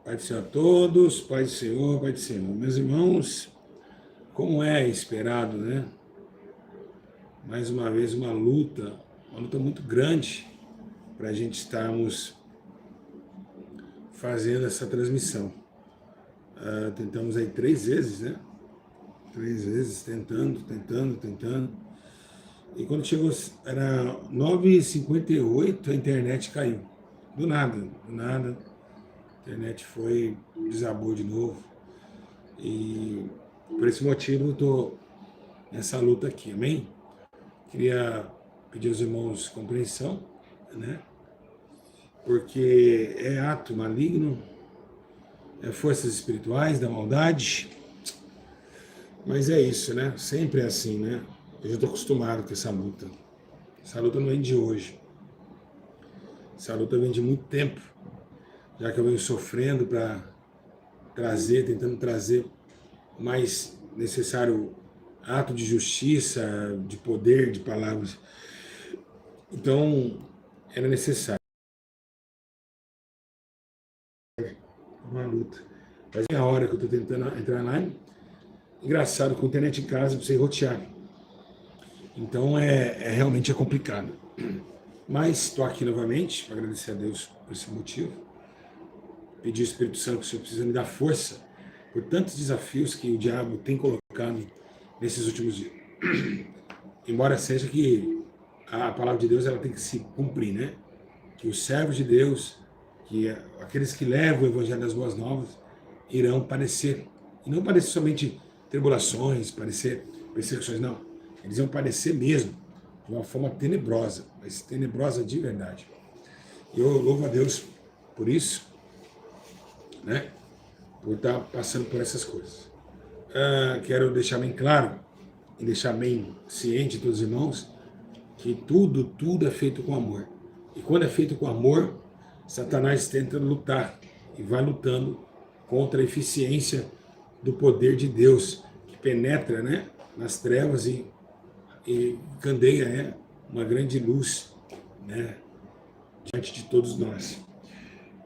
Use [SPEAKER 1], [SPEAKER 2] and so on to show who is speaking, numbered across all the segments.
[SPEAKER 1] Pai do Senhor a todos, Pai do Senhor, Pai do Senhor. Meus irmãos, como é esperado, né? Mais uma vez uma luta muito grande para a gente estarmos fazendo essa transmissão. Tentamos aí 3 vezes, né? 3 vezes, tentando. E quando chegou, era 9h58, a internet caiu. Do nada. A internet desabou de novo. E por esse motivo eu estou nessa luta aqui, amém? Queria pedir aos irmãos compreensão, né? Porque é ato maligno, é forças espirituais da maldade, mas é isso, né? Sempre é assim, né? Eu já estou acostumado com essa luta. Essa luta não vem de hoje. Essa luta vem de muito tempo, já que eu venho sofrendo para tentando trazer o mais necessário ato de justiça, de poder, de palavras. Então, era necessário uma luta. Faz meia hora que eu estou tentando entrar lá. Engraçado, com a internet em casa, você rotear. Então, realmente é complicado. Mas estou aqui novamente, para agradecer a Deus por esse motivo. Pedir ao Espírito Santo que o Senhor precisa me dar força por tantos desafios que o diabo tem colocado nesses últimos dias. Embora seja que a palavra de Deus ela tem que se cumprir, né? Que os servos de Deus, que aqueles que levam o Evangelho das Boas Novas, irão padecer. E não padecer somente tribulações, padecer perseguições, não. Eles vão padecer mesmo, de uma forma tenebrosa, mas tenebrosa de verdade. E eu louvo a Deus por isso, né? Por estar passando por essas coisas. Quero deixar bem claro e deixar bem ciente todos os irmãos que tudo é feito com amor. E quando é feito com amor, Satanás tenta lutar e vai lutando contra a eficiência do poder de Deus que penetra, né, nas trevas e candeia uma grande luz, né, diante de todos nós.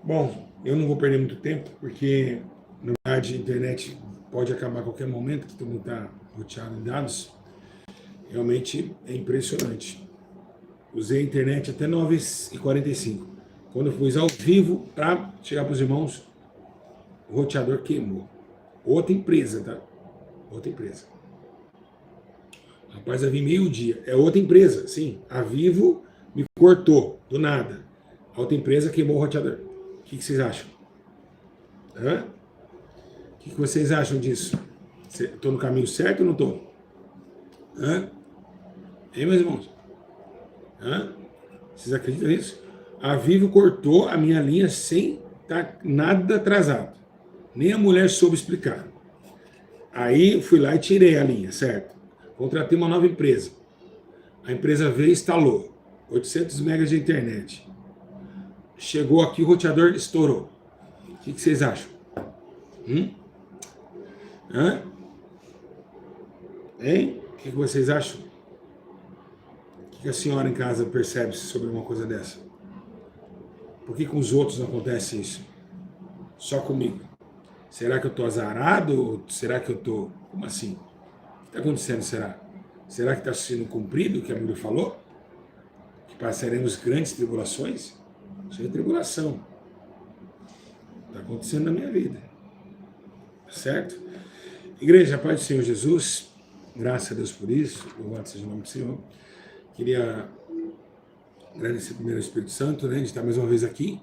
[SPEAKER 1] Bom, eu não vou perder muito tempo, porque, na verdade, a internet pode acabar a qualquer momento, que todo mundo está roteado em dados. Realmente é impressionante. Usei a internet até 9h45. Quando eu fui ao vivo para chegar para os irmãos, o roteador queimou. Outra empresa, tá? Outra empresa. Rapaz, vai vir meio-dia. É outra empresa, sim. A Vivo me cortou, do nada. A outra empresa queimou o roteador. O que vocês acham? O que vocês acham disso? Estou no caminho certo ou não estou? Hein, meus irmãos? Vocês acreditam nisso? A Vivo cortou a minha linha sem estar nada atrasado. Nem a mulher soube explicar. Aí eu fui lá e tirei a linha, certo? Contratei uma nova empresa. A empresa veio e instalou 800 megas de internet. Chegou aqui, o roteador estourou. O que vocês acham? Hein? O que vocês acham? O que a senhora em casa percebe sobre uma coisa dessa? Por que com os outros não acontece isso? Só comigo. Será que eu estou azarado? Ou será que eu estou... Como assim? O que está acontecendo, será? Será que está sendo cumprido o que a Bíblia falou? Que passaremos grandes tribulações? Isso é tribulação. Está acontecendo na minha vida. Certo? Igreja, paz do Senhor Jesus, graças a Deus por isso, louvado seja o nome do Senhor. Queria agradecer primeiro ao Espírito Santo, né, de estar mais uma vez aqui.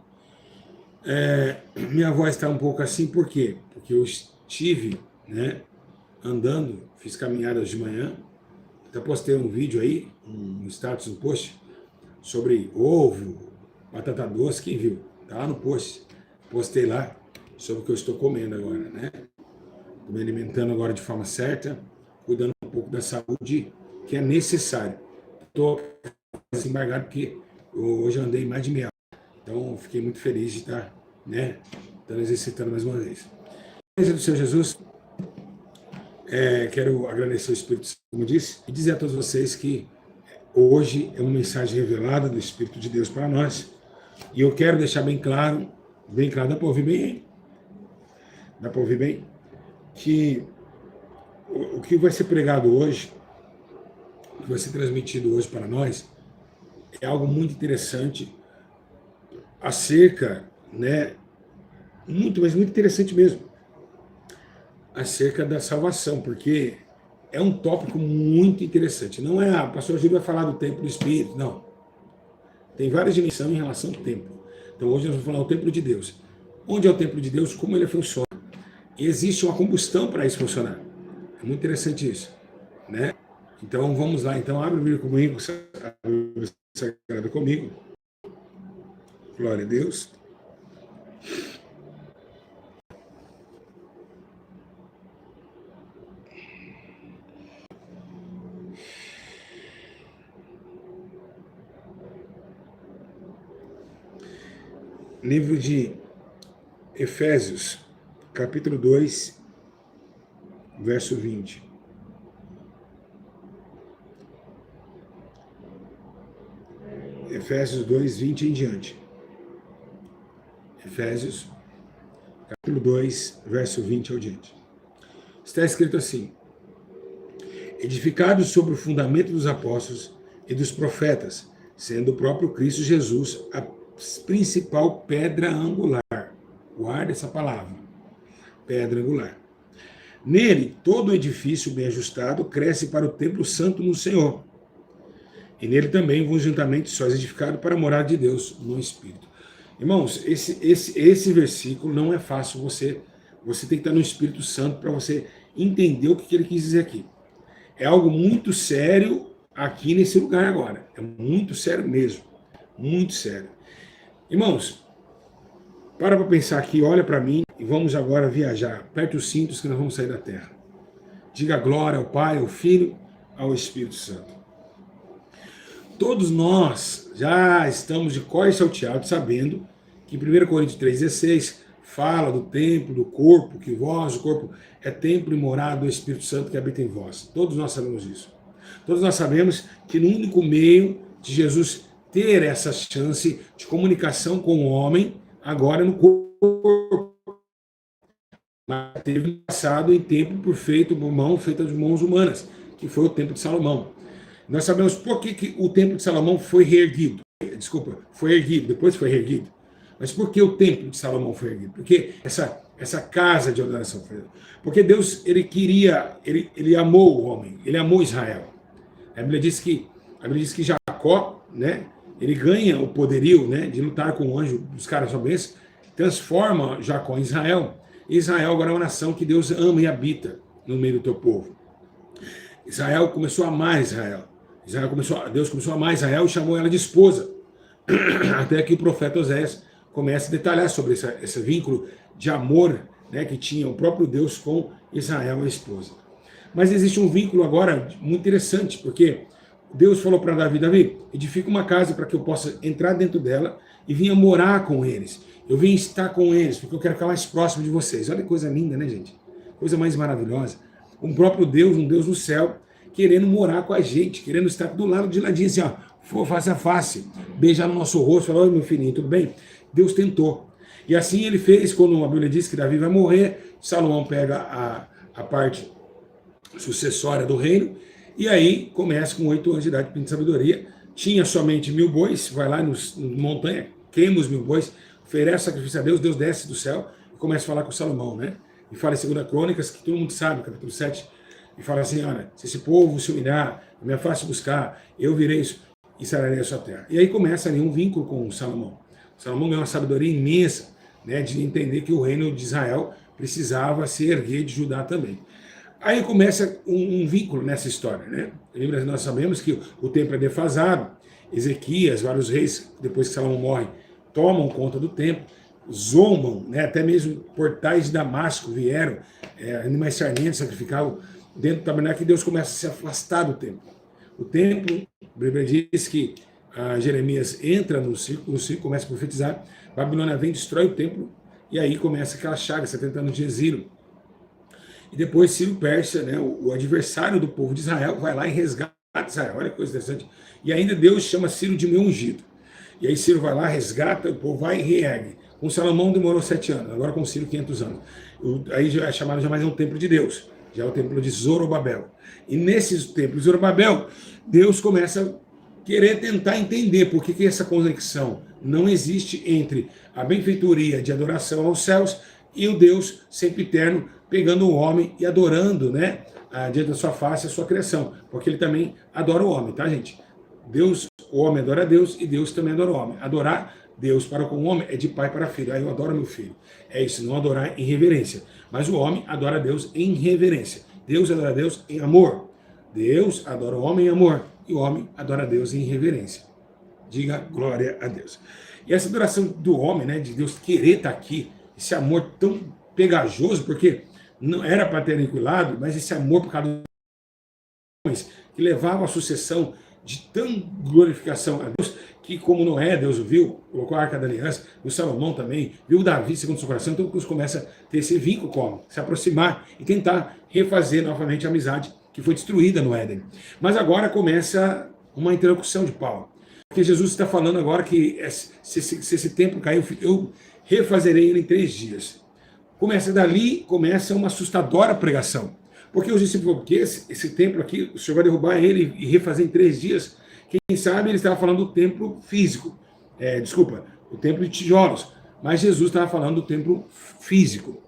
[SPEAKER 1] Minha voz está um pouco assim, por quê? Porque eu estive, né, andando, fiz caminhadas de manhã, até postei um vídeo aí, um status, um post, sobre ovo, batata doce, quem viu? Tá lá no post, postei lá sobre o que eu estou comendo agora, né? Estou me alimentando agora de forma certa, cuidando um pouco da saúde, que é necessário. Estou desembargado porque hoje eu andei mais de meia hora. Então, fiquei muito feliz de estar, né, exercitando mais uma vez. Igreja do Senhor Jesus, quero agradecer ao Espírito Santo, como disse, e dizer a todos vocês que hoje é uma mensagem revelada do Espírito de Deus para nós. E eu quero deixar bem claro, dá para ouvir bem, hein? Dá para ouvir bem? Que o que vai ser pregado hoje, o que vai ser transmitido hoje para nós, é algo muito interessante acerca, né, mas muito interessante mesmo, acerca da salvação, porque é um tópico muito interessante. Não é, o pastor Gil vai falar do templo do Espírito, não. Tem várias dimensões em relação ao templo. Então hoje nós vamos falar do templo de Deus. Onde é o templo de Deus, como ele funciona. E existe uma combustão para isso funcionar. É muito interessante isso, né? Então vamos lá, então abre o livro comigo, abre o livro sagrado comigo. Glória a Deus. Livro de Efésios, capítulo 2, verso 20. Efésios 2, 20 em diante. Efésios, capítulo 2, verso 20 ao diante. Está escrito assim: edificados sobre o fundamento dos apóstolos e dos profetas, sendo o próprio Cristo Jesus a principal pedra angular. Guarda essa palavra, pedra angular. Nele, todo o edifício bem ajustado cresce para o templo santo no Senhor. E nele também vos juntamente sois edificados para a morada de Deus no Espírito. Irmãos, esse versículo não é fácil, você tem que estar no Espírito Santo para você entender o que ele quis dizer aqui. É algo muito sério aqui nesse lugar agora. É muito sério mesmo. Muito sério. Irmãos, para pensar aqui, olha para mim e vamos agora viajar. Aperte os cintos que nós vamos sair da terra. Diga glória ao Pai, ao Filho, ao Espírito Santo. Todos nós já estamos de cor e salteado sabendo que em 1 Coríntios 3,16 fala do templo, do corpo, que vós, o corpo, é templo e morada do Espírito Santo que habita em vós. Todos nós sabemos isso. Todos nós sabemos que no único meio de Jesus ter essa chance de comunicação com o homem, agora no corpo, mas teve no passado em templo feito por mão, feita de mãos humanas, que foi o templo de Salomão. Nós sabemos por que o templo de Salomão foi reerguido. Desculpa, foi erguido, depois foi reerguido. Mas por que o templo de Salomão foi erguido? Porque essa casa de adoração foi erguida. Porque Deus, ele amou o homem, ele amou Israel. A Bíblia diz que Jacó, né, ele ganha o poderio, né, de lutar com o anjo, buscar a sua bênção, transforma Jacó em Israel. E Israel agora é uma nação que Deus ama e habita no meio do teu povo. Israel começou a amar Israel. Deus começou a amar Israel e chamou ela de esposa. Até que o profeta Oséias começa a detalhar sobre esse vínculo de amor, né, que tinha o próprio Deus com Israel, a esposa. Mas existe um vínculo agora muito interessante, porque Deus falou para Davi, edifica uma casa para que eu possa entrar dentro dela e vir morar com eles. Eu vim estar com eles, porque eu quero ficar mais próximo de vocês. Olha que coisa linda, né, gente? Coisa mais maravilhosa. Um próprio Deus, um Deus no céu, querendo morar com a gente, querendo estar do lado de ladinho, assim, ó, face a face, beijar no nosso rosto, falar, oi meu filhinho, tudo bem? Deus tentou. E assim ele fez, quando a Bíblia diz que Davi vai morrer, Salomão pega a parte sucessória do reino, e aí começa com 8 anos de idade, pedindo sabedoria, tinha somente 1000 bois, vai lá nos montanha, queima os 1000 bois, oferece sacrifício a Deus, Deus desce do céu, e começa a falar com Salomão, né? E fala em 2 Crônicas, que todo mundo sabe, capítulo 7, e fala assim, olha, se esse povo se humilhar, me afaste buscar, eu virei e sararei a sua terra. E aí começa ali um vínculo com Salomão. Salomão ganhou uma sabedoria imensa, né, de entender que o reino de Israel precisava se erguer de Judá também. Aí começa um vínculo nessa história, né? Lembra, nós sabemos que o templo é defasado, Ezequias, vários reis, depois que Salomão morre, tomam conta do templo, zombam, né? Até mesmo portais de Damasco vieram, animais sarmentos sacrificavam dentro do tabernáculo, e Deus começa a se afastar do templo. O templo, a Bíblia diz que Jeremias entra no círculo, começa a profetizar, Babilônia vem, destrói o templo, e aí começa aquela chaga, 70 anos de exílio. E depois Ciro Pérsia, né, o adversário do povo de Israel, vai lá e resgata Israel. Olha que coisa interessante. E ainda Deus chama Ciro de meu ungido. E aí Ciro vai lá, resgata, o povo vai e reergue. Com Salomão demorou 7 anos, agora com Ciro 500 anos. Aí já é chamado já mais um templo de Deus, já é o templo de Zorobabel. E nesse templo de Zorobabel, Deus começa a querer tentar entender por que essa conexão não existe entre a benfeitoria de adoração aos céus e o Deus sempre eterno pegando o homem e adorando, né, diante da sua face a sua criação, porque ele também adora o homem, tá, gente? Deus, o homem adora a Deus e Deus também adora o homem. Adorar Deus para com o homem é de pai para filho. Aí eu adoro meu filho. É isso, não adorar em reverência. Mas o homem adora a Deus em reverência. Deus adora a Deus em amor. Deus adora o homem em amor. E o homem adora a Deus em reverência. Diga glória a Deus. E essa adoração do homem, né, de Deus querer estar aqui, esse amor tão pegajoso, porque não era para ter aniquilado, mas esse amor por causa dos homens, que levava à sucessão de tão glorificação a Deus, que como Noé, Deus o viu, colocou a Arca da Aliança, o Salomão também, viu Davi segundo o seu coração, então Deus começa a ter esse vínculo com o homem, se aproximar e tentar refazer novamente a amizade que foi destruída no Éden. Mas agora começa uma interlocução de Paulo, porque Jesus está falando agora que se esse templo cair, eu refazerei ele em 3 dias. Começa uma assustadora pregação. Porque os discípulos, porque esse templo aqui, o Senhor vai derrubar ele e refazer em 3 dias. Quem sabe ele estava falando do templo físico. O templo de tijolos. Mas Jesus estava falando do templo físico.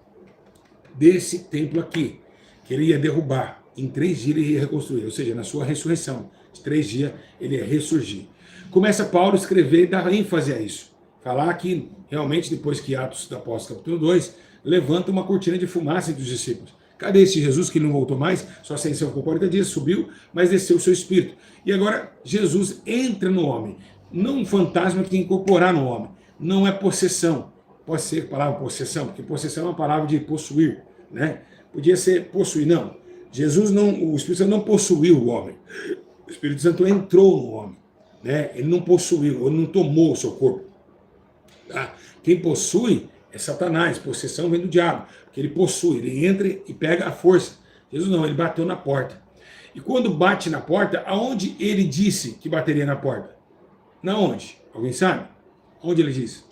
[SPEAKER 1] Desse templo aqui, que ele ia derrubar. Em 3 dias ele ia reconstruir. Ou seja, na sua ressurreição. De 3 dias ele ia ressurgir. Começa Paulo a escrever e dar ênfase a isso. Falar que realmente depois que Atos dos Apóstolos, capítulo 2, levanta uma cortina de fumaça entre os discípulos. Cadê esse Jesus que não voltou mais? Só ascensão por 40 dias, subiu, mas desceu o seu espírito. E agora Jesus entra no homem. Não um fantasma que tem que incorporar no homem. Não é possessão. Pode ser a palavra possessão, porque possessão é uma palavra de possuir, né? Podia ser possuir, não. O Espírito Santo não possuiu o homem. O Espírito Santo entrou no homem, né? Ele não possuiu, ele não tomou o seu corpo. Tá? Quem possui é Satanás, possessão vem do diabo, porque ele possui, ele entra e pega a força. Jesus não, ele bateu na porta. E quando bate na porta, aonde ele disse que bateria na porta? Na onde? Alguém sabe? Onde ele disse?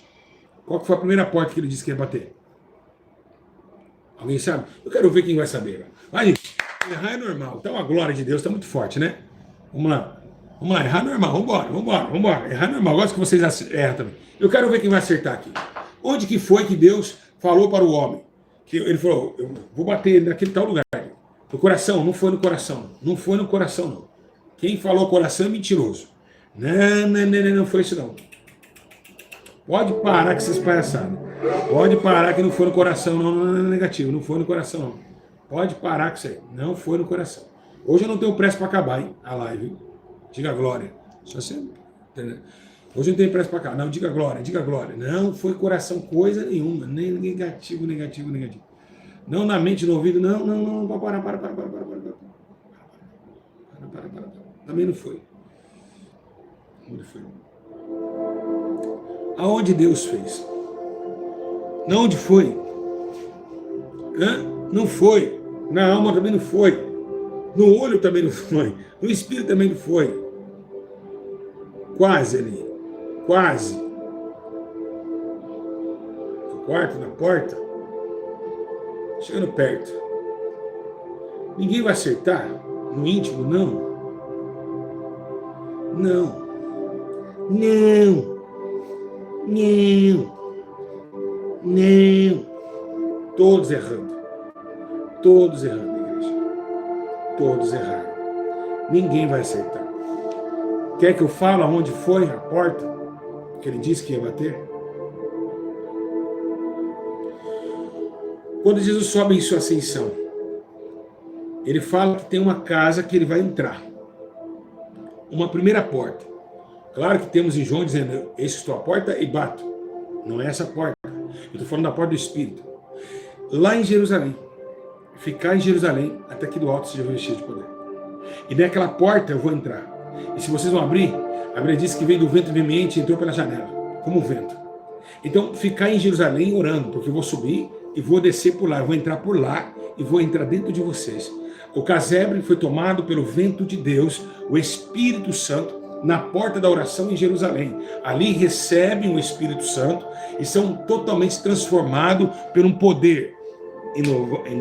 [SPEAKER 1] Qual que foi a primeira porta que ele disse que ia bater? Alguém sabe? Eu quero ver quem vai saber. Vai, gente. Errar é normal. Então a glória de Deus está muito forte, né? Vamos lá. Vamos lá, errar é normal. Vambora. Errar é normal. Gosto que vocês erram também. Eu quero ver quem vai acertar aqui. Onde que foi que Deus falou para o homem? Que ele falou, eu vou bater naquele tal lugar. No coração? Não foi no coração. Não foi no coração, não. Quem falou coração é mentiroso. Não foi isso, não. Pode parar com essas palhaçadas. Pode parar que não foi no coração, não é negativo. Não foi no coração, não. Pode parar com isso aí. Não foi no coração. Hoje eu não tenho pressa para acabar, hein? A live, viu? Diga glória. Só sempre. Hoje eu não tenho pressa para acabar. Não, diga glória. Não foi coração coisa nenhuma. Nem negativo. Não na mente, no ouvido. Não. Para. Também não foi. Onde foi? Aonde Deus fez? Não, onde foi? Não foi. Na alma também não foi. No olho também não foi. No espírito também não foi. Quase ali. Quase. No quarto, na porta. Chegando perto. Ninguém vai acertar? No íntimo, não. Todos errando, igreja. Todos erraram. Ninguém vai acertar. Quer que eu fale onde foi a porta que ele disse que ia bater? Quando Jesus sobe em sua ascensão, ele fala que tem uma casa que ele vai entrar. Uma primeira porta. Claro que temos em João dizendo, eis que estou à porta e bato. Não é essa porta. Eu estou falando da porta do Espírito. Lá em Jerusalém. Ficar em Jerusalém até que do alto seja revestido de poder. E naquela porta eu vou entrar. E se vocês vão abrir, a Bíblia diz que veio do vento veemente e entrou pela janela, como um vento. Então, ficar em Jerusalém orando, porque eu vou subir e vou descer por lá. Eu vou entrar por lá e vou entrar dentro de vocês. O casebre foi tomado pelo vento de Deus, o Espírito Santo na porta da oração em Jerusalém. Ali recebem o Espírito Santo e são totalmente transformados por um poder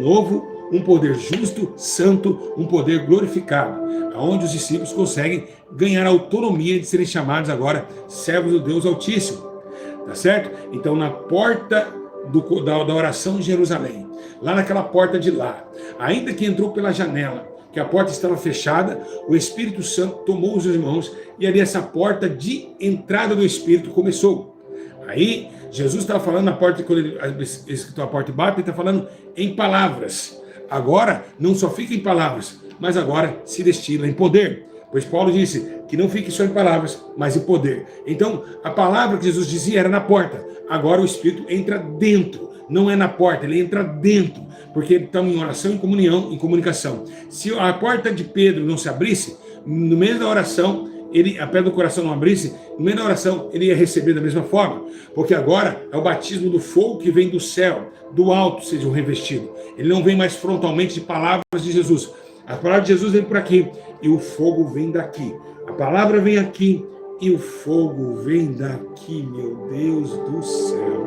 [SPEAKER 1] novo, um poder justo, santo, um poder glorificado, onde os discípulos conseguem ganhar a autonomia de serem chamados agora servos do Deus Altíssimo, tá certo? Então, na porta da oração em Jerusalém, lá naquela porta de lá, ainda que entrou pela janela, que a porta estava fechada, o Espírito Santo tomou os irmãos e ali essa porta de entrada do Espírito começou. Aí, Jesus estava falando na porta, quando ele escritou a porta e bate, ele está falando em palavras. Agora, não só fica em palavras, mas agora se destila em poder. Pois Paulo disse que não fique só em palavras, mas em poder. Então, a palavra que Jesus dizia era na porta. Agora o Espírito entra dentro. Não é na porta, ele entra dentro. Porque estamos em oração, em comunhão, em comunicação. Se a porta de Pedro não se abrisse, no meio da oração, a pedra do coração não abrisse, no meio da oração ele ia receber da mesma forma, porque agora é o batismo do fogo que vem do céu, do alto, seja um revestido. Ele não vem mais frontalmente de palavras de Jesus. A palavra de Jesus vem por aqui e o fogo vem daqui. A palavra vem aqui e o fogo vem daqui, meu Deus do céu.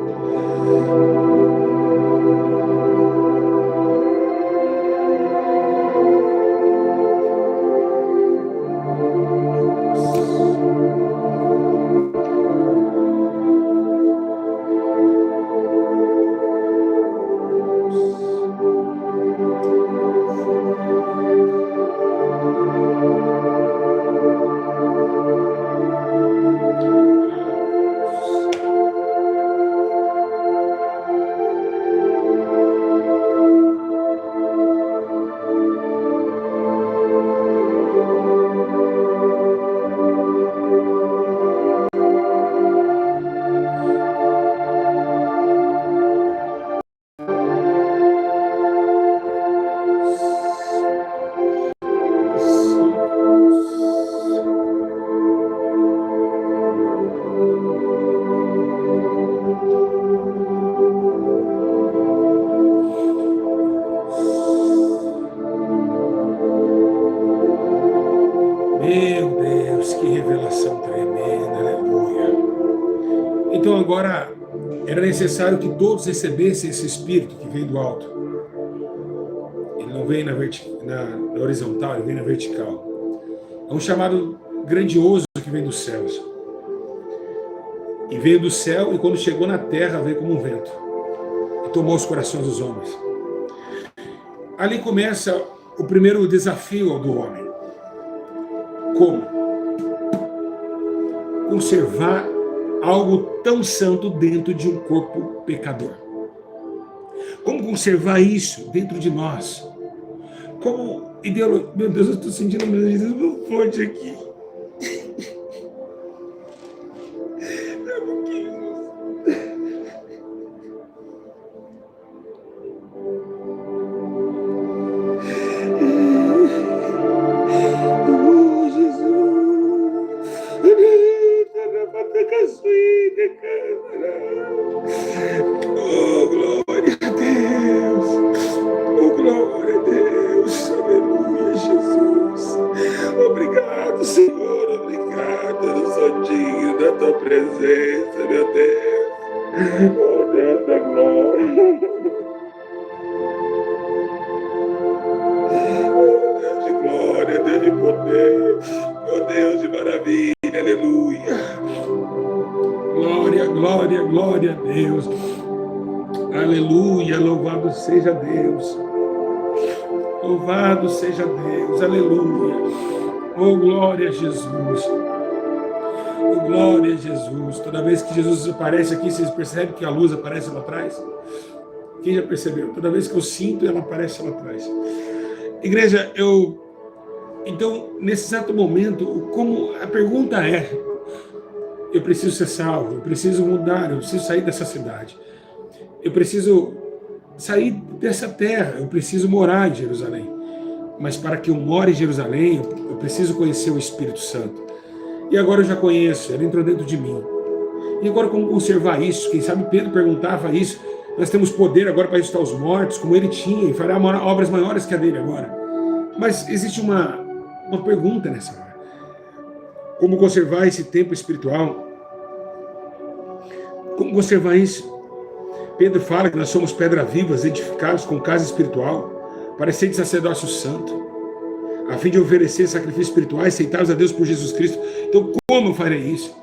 [SPEAKER 1] Meu Deus, que revelação tremenda, aleluia. Então agora era necessário que todos recebessem esse Espírito que vem do alto. Ele não vem na horizontal, ele vem na vertical. É um chamado grandioso que vem dos céus. E veio do céu e quando chegou na terra veio como um vento. E tomou os corações dos homens. Ali começa o primeiro desafio do homem. Como conservar algo tão santo dentro de um corpo pecador? Como conservar isso dentro de nós? Como ideologia? Meu Deus, eu estou sentindo meu Jesus muito forte aqui. Oh, glória a Deus. Oh, glória a Deus. Aleluia, Jesus. Obrigado, Senhor. Obrigado. Eu não sou digno da tua presença, meu Deus. Oh, Deus da glória. Oh, Deus de glória, Deus de poder. Oh, Deus de maravilha. Aleluia. Glória, glória, glória a Deus. Aleluia, louvado seja Deus. Louvado seja Deus, aleluia. Oh, glória a Jesus. Oh, glória a Jesus. Toda vez que Jesus aparece aqui, vocês percebem que a luz aparece lá atrás? Quem já percebeu? Toda vez que eu sinto, ela aparece lá atrás. Igreja, então, nesse exato momento, a pergunta é: eu preciso ser salvo, eu preciso mudar, eu preciso sair dessa cidade. Eu preciso sair dessa terra, eu preciso morar em Jerusalém. Mas para que eu more em Jerusalém, eu preciso conhecer o Espírito Santo. E agora eu já conheço, ele entrou dentro de mim. E agora como conservar isso? Quem sabe Pedro perguntava isso. Nós temos poder agora para ressuscitar os mortos, como ele tinha, e fará obras maiores que a dele agora. Mas existe uma pergunta nessa hora. Como conservar esse tempo espiritual? Como conservar isso? Pedro fala que nós somos pedras vivas, edificados com casa espiritual, para ser de sacerdócio santo, a fim de oferecer sacrifícios espirituais aceitáveis a Deus por Jesus Cristo. Então, como eu farei isso?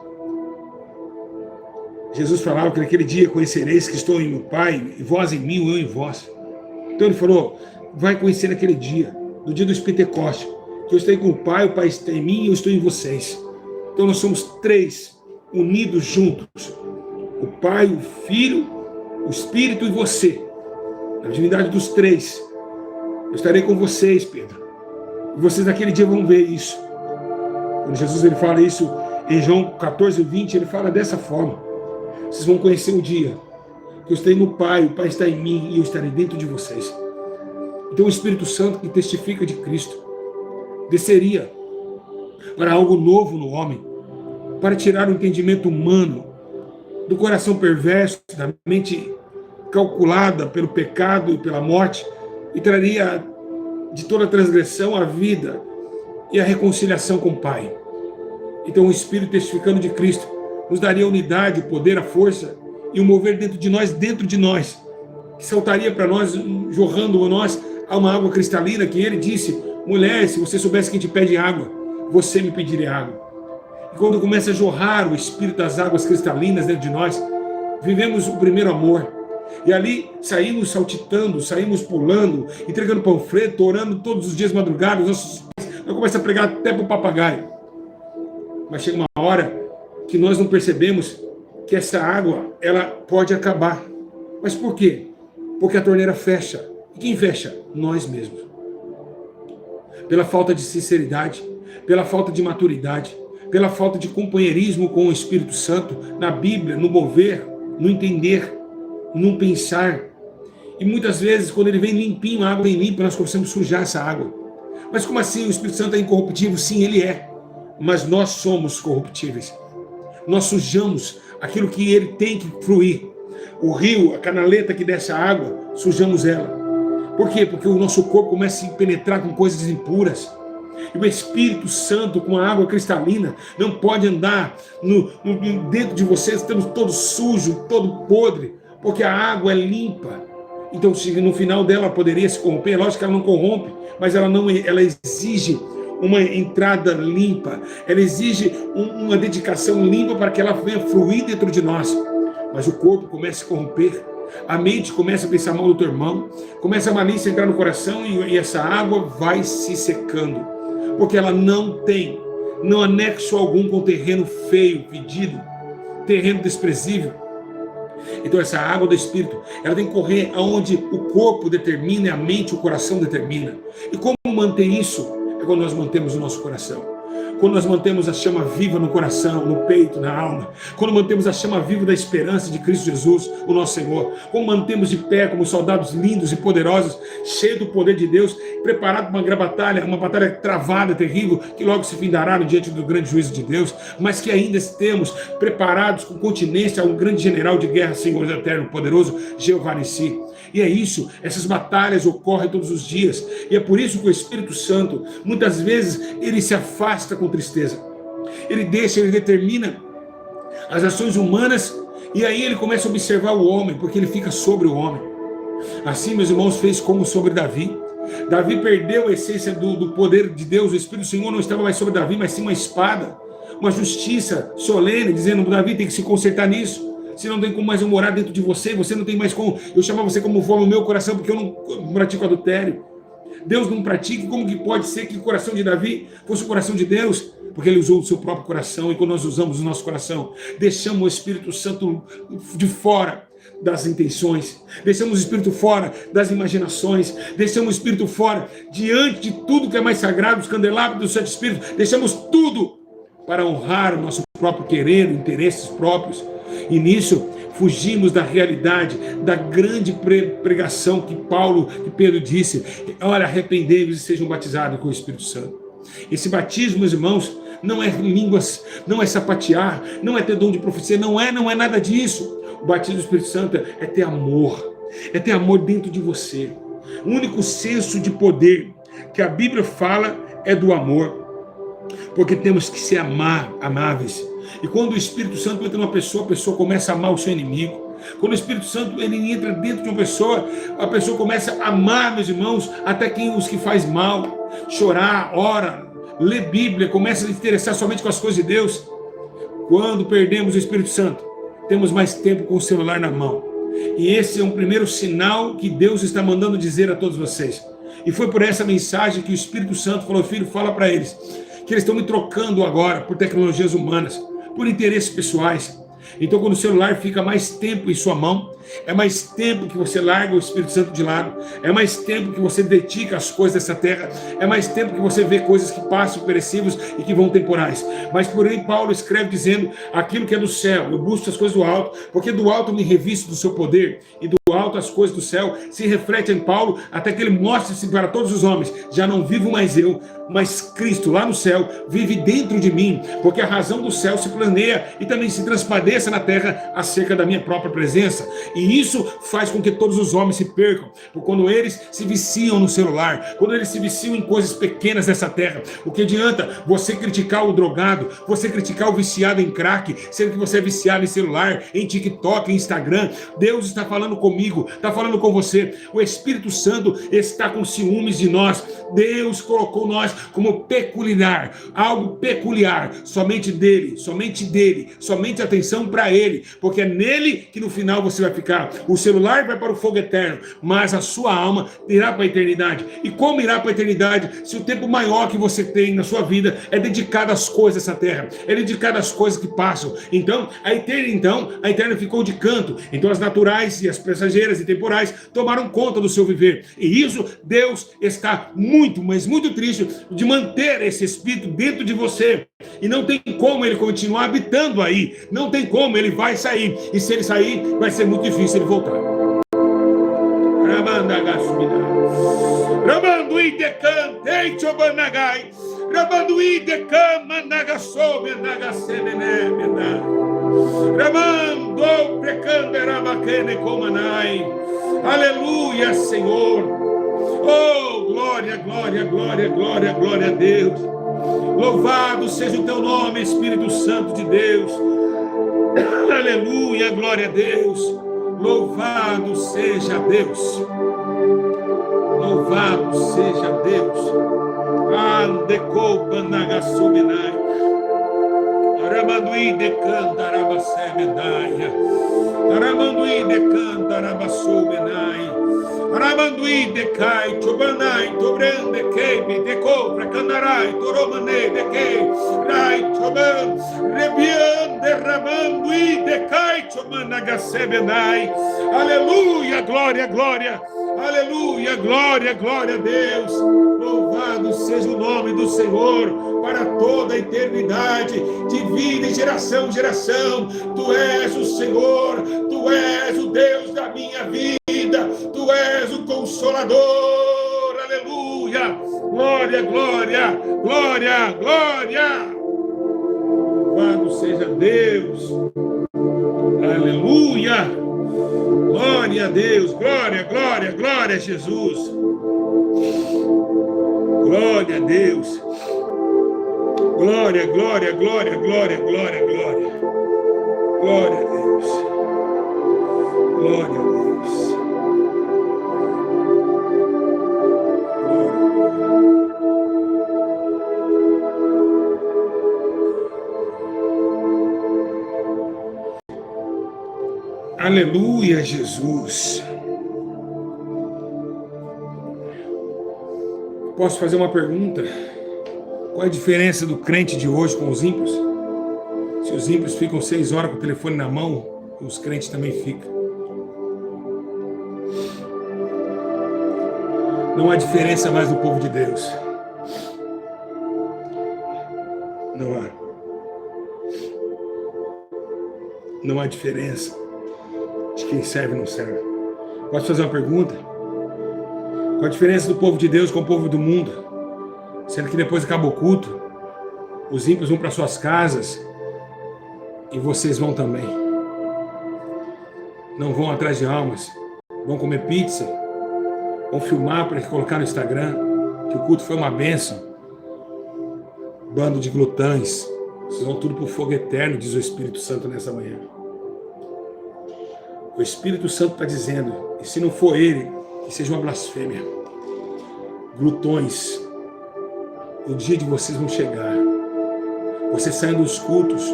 [SPEAKER 1] Jesus falava que naquele dia conhecereis que estou em meu Pai, e vós em mim, eu em vós. Então ele falou, vai conhecer naquele dia, no dia dos Pentecostes, que eu estou com o Pai está em mim e eu estou em vocês. Então nós somos três, unidos juntos. O Pai, o Filho, o Espírito e você. Na divindade dos três. Eu estarei com vocês, Pedro. E vocês naquele dia vão ver isso. Quando Jesus ele fala isso em João 14, 20, ele fala dessa forma. Vocês vão conhecer o dia que eu estarei no Pai, o Pai está em mim e eu estarei dentro de vocês. Então o Espírito Santo que testifica de Cristo desceria para algo novo no homem, para tirar o entendimento humano do coração perverso, da mente calculada pelo pecado e pela morte, e traria de toda transgressão a vida e a reconciliação com o Pai. Então o Espírito testificando de Cristo nos daria a unidade, o poder, a força e o mover dentro de nós, que saltaria para nós, jorrando a nós a uma água cristalina, que ele disse, mulher, se você soubesse quem te pede água, você me pediria água. E quando começa a jorrar o Espírito das águas cristalinas dentro de nós, vivemos o primeiro amor. E ali saímos saltitando, saímos pulando, entregando panfleto, orando todos os dias madrugados, nós começamos a pregar até para o papagaio. Mas chega uma hora que nós não percebemos que essa água, ela pode acabar. Mas por quê? Porque a torneira fecha. E quem fecha? Nós mesmos. Pela falta de sinceridade, pela falta de maturidade, pela falta de companheirismo com o Espírito Santo, na Bíblia, no mover, no entender, no pensar. E muitas vezes, quando ele vem limpinho, a água vem limpa, nós começamos a sujar essa água. Mas como assim? O Espírito Santo é incorruptível? Sim, ele é. Mas nós somos corruptíveis. Nós sujamos aquilo que ele tem que fluir. O rio, a canaleta que desce a água, sujamos ela. Por quê? Porque o nosso corpo começa a se penetrar com coisas impuras. E o Espírito Santo, com a água cristalina, não pode andar dentro de vocês. Estamos todos sujos, todo podre, porque a água é limpa. Então, se no final dela poderia se corromper, lógico que ela não corrompe, mas ela exige uma entrada limpa, ela exige uma dedicação limpa para que ela venha fluir dentro de nós. Mas o corpo começa a se corromper, a mente começa a pensar mal do teu irmão, começa a malícia entrar no coração e essa água vai se secando, porque ela não tem anexo algum com terreno feio, fedido, terreno desprezível. Então essa água do Espírito, ela tem que correr aonde o corpo determina e a mente, o coração determina. E como manter isso? É quando nós mantemos o nosso coração. Quando nós mantemos a chama viva no coração, no peito, na alma. Quando mantemos a chama viva da esperança de Cristo Jesus, o nosso Senhor. Quando mantemos de pé como soldados lindos e poderosos, cheios do poder de Deus, preparados para uma batalha travada, terrível, que logo se findará diante do grande juízo de Deus, mas que ainda estemos preparados com continência a um grande general de guerra, Senhor eterno, poderoso, Jeová Nissi. E é isso, essas batalhas ocorrem todos os dias. E é por isso que o Espírito Santo, muitas vezes, ele se afasta com tristeza. Ele determina as ações humanas e aí ele começa a observar o homem, porque ele fica sobre o homem. Assim, meus irmãos, fez como sobre Davi. Davi perdeu a essência do poder de Deus. O Espírito do Senhor não estava mais sobre Davi, mas sim uma espada, uma justiça solene, dizendo, Davi tem que se consertar nisso. Você não tem como mais eu morar dentro de você, você não tem mais como eu chamar você como forma o meu coração, porque eu não pratico adultério. Deus não pratica, como que pode ser que o coração de Davi fosse o coração de Deus? Porque ele usou o seu próprio coração, e quando nós usamos o nosso coração, deixamos o Espírito Santo de fora das intenções, deixamos o Espírito fora das imaginações, deixamos o Espírito fora diante de tudo que é mais sagrado, os candelabros do Santo Espírito, deixamos tudo para honrar o nosso próprio querer, interesses próprios. E nisso fugimos da realidade, da grande pregação que Pedro disse, olha, arrependei-vos e sejam batizados com o Espírito Santo. Esse batismo, meus irmãos, não é línguas, não é sapatear, não é ter dom de profecia, não é nada disso. O batismo do Espírito Santo é ter amor dentro de você. O único senso de poder que a Bíblia fala é do amor. porque temos que ser amáveis. E quando o Espírito Santo entra numa pessoa, a pessoa começa a amar o seu inimigo. Quando o Espírito Santo ele entra dentro de uma pessoa, a pessoa começa a amar, meus irmãos, até os que faz mal, chorar, ora, ler Bíblia, começa a se interessar somente com as coisas de Deus. Quando perdemos o Espírito Santo, temos mais tempo com o celular na mão. E esse é um primeiro sinal que Deus está mandando dizer a todos vocês. E foi por essa mensagem que o Espírito Santo falou: filho, fala para eles que eles estão me trocando agora por tecnologias humanas, por interesses pessoais. Então, quando o celular fica mais tempo em sua mão, é mais tempo que você larga o Espírito Santo de lado, é mais tempo que você dedica às coisas dessa terra, é mais tempo que você vê coisas que passam, perecíveis e que vão temporais. Mas porém Paulo escreve dizendo: aquilo que é do céu, eu busco as coisas do alto, porque do alto me revisto do seu poder, e do alto as coisas do céu se refletem em Paulo, até que ele mostre-se para todos os homens: já não vivo mais eu, mas Cristo lá no céu vive dentro de mim, porque a razão do céu se planeia e também se transpareça na terra acerca da minha própria presença. E isso faz com que todos os homens se percam, porque quando eles se viciam no celular, quando eles se viciam em coisas pequenas dessa terra, o que adianta você criticar o drogado, você criticar o viciado em crack, sendo que você é viciado em celular, em TikTok, em Instagram? Deus está falando comigo, está falando com você. O Espírito Santo está com ciúmes de nós. Deus colocou nós como peculiar, algo peculiar, somente dele, somente atenção para ele, porque é nele que no final você vai ficar. O celular vai para o fogo eterno, mas a sua alma irá para a eternidade. E como irá para a eternidade se o tempo maior que você tem na sua vida é dedicado às coisas dessa terra, é dedicado às coisas que passam? Então a eterna ficou de canto. Então as naturais e as passageiras e temporais tomaram conta do seu viver, e isso Deus está muito, mas muito triste de manter esse espírito dentro de você. E não tem como ele continuar habitando aí, não tem como, ele vai sair, e se ele sair, vai ser muito difícil ele voltar. Aleluia, Senhor. Oh, glória, glória, glória, glória, glória a Deus. Louvado seja o teu nome, Espírito Santo de Deus. Aleluia, glória a Deus. Louvado seja Deus. Louvado seja Deus. Andecopa nagasuminai. Aramanduí decanta arabasemenai. Aramanduí decanta arabasumenai. Aramanduí decai, chobanai, tobrande keibe, decopra, canarai, toromane, decai, rai, choban, rebian, derramanduí decai, chomanagasebenai. Aleluia, glória, glória. Aleluia, glória, glória a Deus. Louvado seja o nome do Senhor para toda a eternidade, de vida em geração em geração. Tu és o Senhor, tu és o Deus da minha vida, tu és o Consolador. Aleluia, glória, glória, glória, glória. Louvado seja Deus. Aleluia. Glória a Deus, glória, glória, glória a Jesus. Glória a Deus. Glória, glória, glória, glória, glória, glória. Glória a Deus. Glória a Deus. Aleluia, Jesus. Posso fazer uma pergunta? Qual é a diferença do crente de hoje com os ímpios? Se os ímpios ficam 6 horas com o telefone na mão, os crentes também ficam. Não há diferença mais do povo de Deus. Não há. Não há diferença de quem serve e não serve. Posso fazer uma pergunta? Qual a diferença do povo de Deus com o povo do mundo? Sendo que depois acaba o culto, os ímpios vão para suas casas e vocês vão também. Não vão atrás de almas, vão comer pizza, vão filmar para colocar no Instagram que o culto foi uma bênção. Bando de glutães, vocês vão tudo para o fogo eterno, diz o Espírito Santo nessa manhã. O Espírito Santo está dizendo, e se não for ele, que seja uma blasfêmia. Glutões, o dia de vocês vão chegar. Vocês saem dos cultos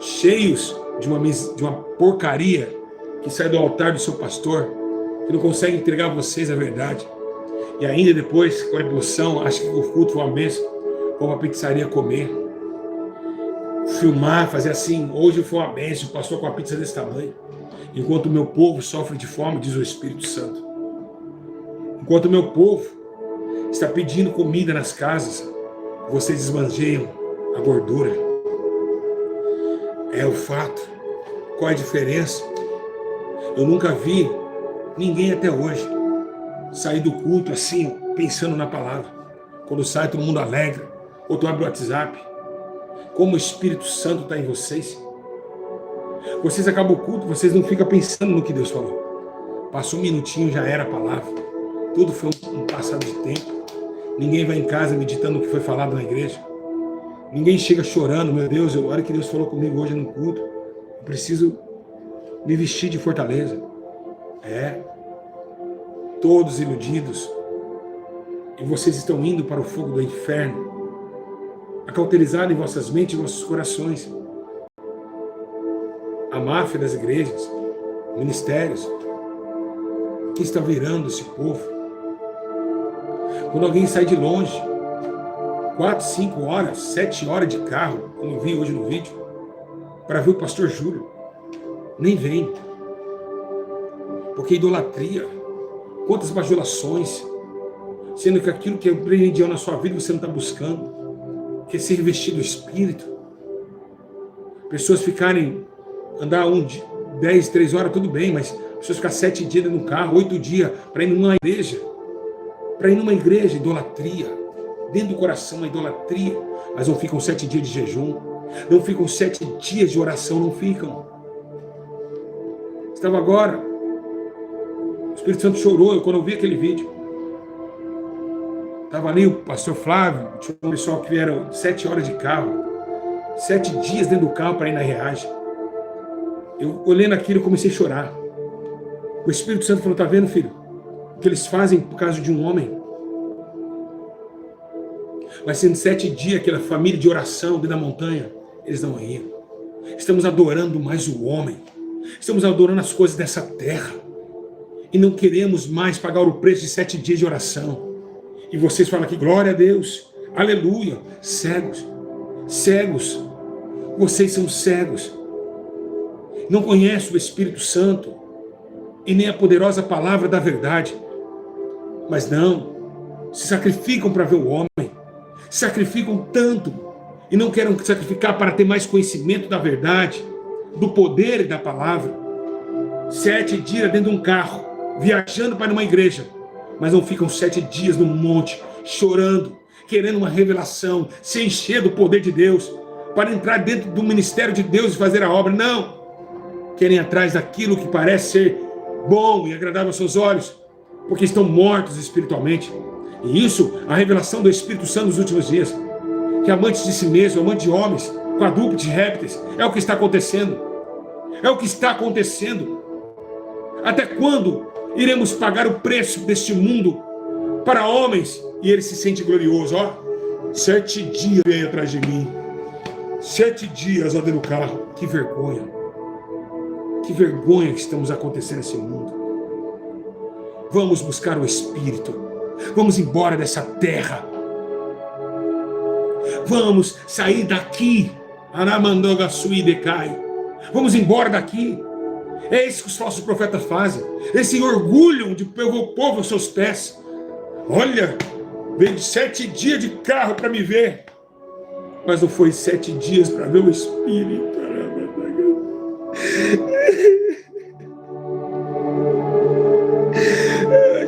[SPEAKER 1] cheios de uma porcaria que sai do altar do seu pastor, que não consegue entregar a vocês a verdade. E ainda depois, com a emoção, acha que o culto foi uma bênção, vão para a pizzaria comer. Filmar, fazer assim, hoje foi uma bênção, o pastor com a pizza desse tamanho. Enquanto o meu povo sofre de fome, diz o Espírito Santo. Enquanto o meu povo está pedindo comida nas casas, vocês esbanjeiam a gordura. É o fato. Qual é a diferença? Eu nunca vi ninguém até hoje sair do culto assim, pensando na palavra. Quando sai, todo mundo alegra. Ou tu abre o WhatsApp. Como o Espírito Santo está em vocês. Vocês acabam o culto, vocês não ficam pensando no que Deus falou. Passou um minutinho, já era a palavra. Tudo foi um passado de tempo. Ninguém vai em casa meditando o que foi falado na igreja. Ninguém chega chorando, meu Deus, olha o que Deus falou comigo hoje no culto. Eu preciso me vestir de fortaleza. Todos iludidos. E vocês estão indo para o fogo do inferno. Acautelizado em vossas mentes e vossos corações. A máfia das igrejas, ministérios, o que está virando esse povo? Quando alguém sai de longe, 4, 5 horas, 7 horas de carro, como eu vi hoje no vídeo, para ver o pastor Júlio, nem vem. Porque idolatria, quantas bajulações, sendo que aquilo que é primordial na sua vida você não está buscando, que é ser revestido do Espírito. Pessoas andar 10, 3 horas, tudo bem, mas pessoas ficar 7 dias no carro, 8 dias, para ir numa igreja. Para ir numa igreja, idolatria. Dentro do coração, a idolatria. Mas não ficam 7 dias de jejum. Não ficam 7 dias de oração, não ficam. Estava agora. O Espírito Santo chorou quando eu vi aquele vídeo. Estava ali o pastor Flávio, tinha um pessoal que vieram 7 horas de carro. 7 dias dentro do carro para ir na Reage. Eu olhando aquilo, eu comecei a chorar. O Espírito Santo falou, tá vendo, filho? O que eles fazem por causa de um homem. Mas sendo 7 dias, aquela família de oração dentro da montanha, eles não iam. Estamos adorando mais o homem. Estamos adorando as coisas dessa terra. E não queremos mais pagar o preço de 7 dias de oração. E vocês falam aqui, glória a Deus, aleluia, cegos, cegos, vocês são cegos, não conhecem o Espírito Santo, e nem a poderosa palavra da verdade, mas não, se sacrificam para ver o homem, se sacrificam tanto, e não querem sacrificar para ter mais conhecimento da verdade, do poder e da palavra. 7 dias dentro de um carro, viajando para uma igreja, mas não ficam 7 dias no monte, chorando, querendo uma revelação, se encher do poder de Deus, para entrar dentro do ministério de Deus e fazer a obra. Não! Querem atrás daquilo que parece ser bom e agradável aos seus olhos, porque estão mortos espiritualmente. E isso, a revelação do Espírito Santo nos últimos dias, que amantes de si mesmo, amantes de homens, quadrúpedes, répteis, é o que está acontecendo. É o que está acontecendo. Até quando iremos pagar o preço deste mundo para homens e ele se sente glorioso? 7 dias veio atrás de mim, 7 dias ó, dentro do carro. Que vergonha, que vergonha que estamos acontecendo nesse mundo. Vamos buscar o Espírito, vamos embora dessa terra, vamos sair daqui. Aramandoga Suidecai, vamos embora daqui. É isso que os falsos profetas fazem. Eles se orgulham de pôr o povo aos seus pés. Olha, veio 7 dias de carro para me ver, mas não foi 7 dias para ver o Espírito.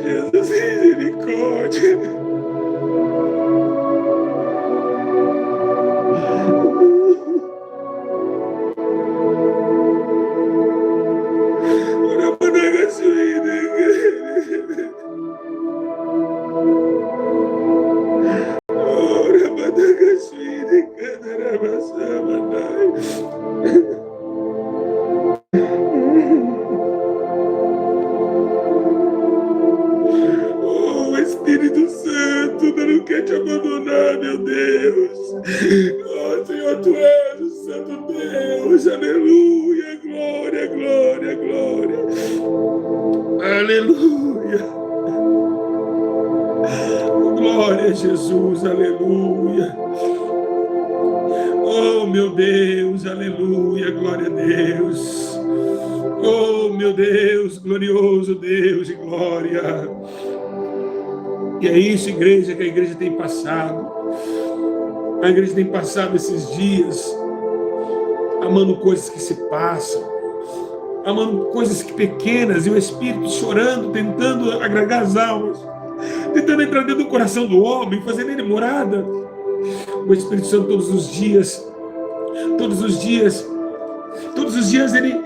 [SPEAKER 1] Jesus, misericórdia. Oh, Senhor, Tu és o Santo Deus. Aleluia, glória, glória, glória. Aleluia. Glória a Jesus, aleluia. Oh, meu Deus, aleluia, glória a Deus. Oh, meu Deus, glorioso Deus de glória. E é isso, igreja, que a igreja tem passado. A igreja tem passado esses dias amando coisas que se passam, amando coisas que pequenas, e o Espírito chorando, tentando agregar as almas, tentando entrar dentro do coração do homem, fazendo ele morada. O Espírito Santo todos os dias ele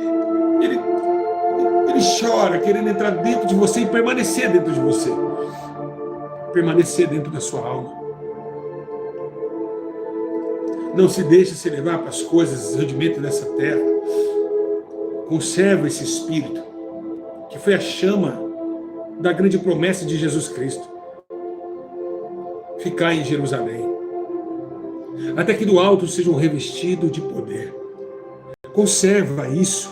[SPEAKER 1] chora, querendo entrar dentro de você e permanecer dentro de você, permanecer dentro da sua alma. Não se deixe se levar para as coisas rudimentos dessa terra. Conserva esse Espírito, que foi a chama da grande promessa de Jesus Cristo. Ficar em Jerusalém, até que do alto sejam revestidos de poder. Conserva isso.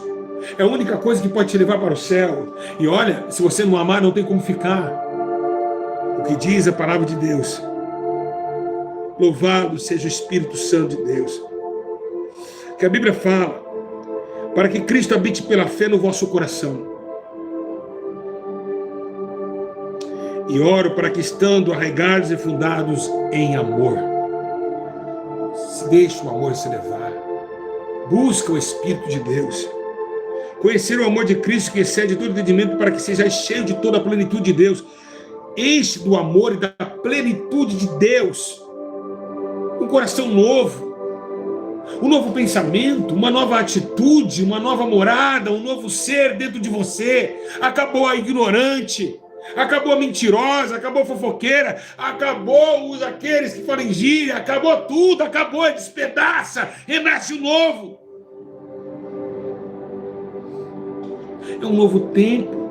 [SPEAKER 1] É a única coisa que pode te levar para o céu. E olha, se você não amar, não tem como ficar. O que diz a palavra de Deus: louvado seja o Espírito Santo de Deus. Que a Bíblia fala: para que Cristo habite pela fé no vosso coração. E oro para que, estando arraigados e fundados em amor, se deixe o amor se levar. Busca o Espírito de Deus. Conhecer o amor de Cristo, que excede todo entendimento, para que seja cheio de toda a plenitude de Deus. Enche do amor e da plenitude de Deus. Um coração novo, um novo pensamento, uma nova atitude, uma nova morada, um novo ser dentro de você. Acabou a ignorante, acabou a mentirosa, acabou a fofoqueira, acabou aqueles que falam gíria, acabou tudo, acabou, despedaça, renasce o novo. É um novo tempo.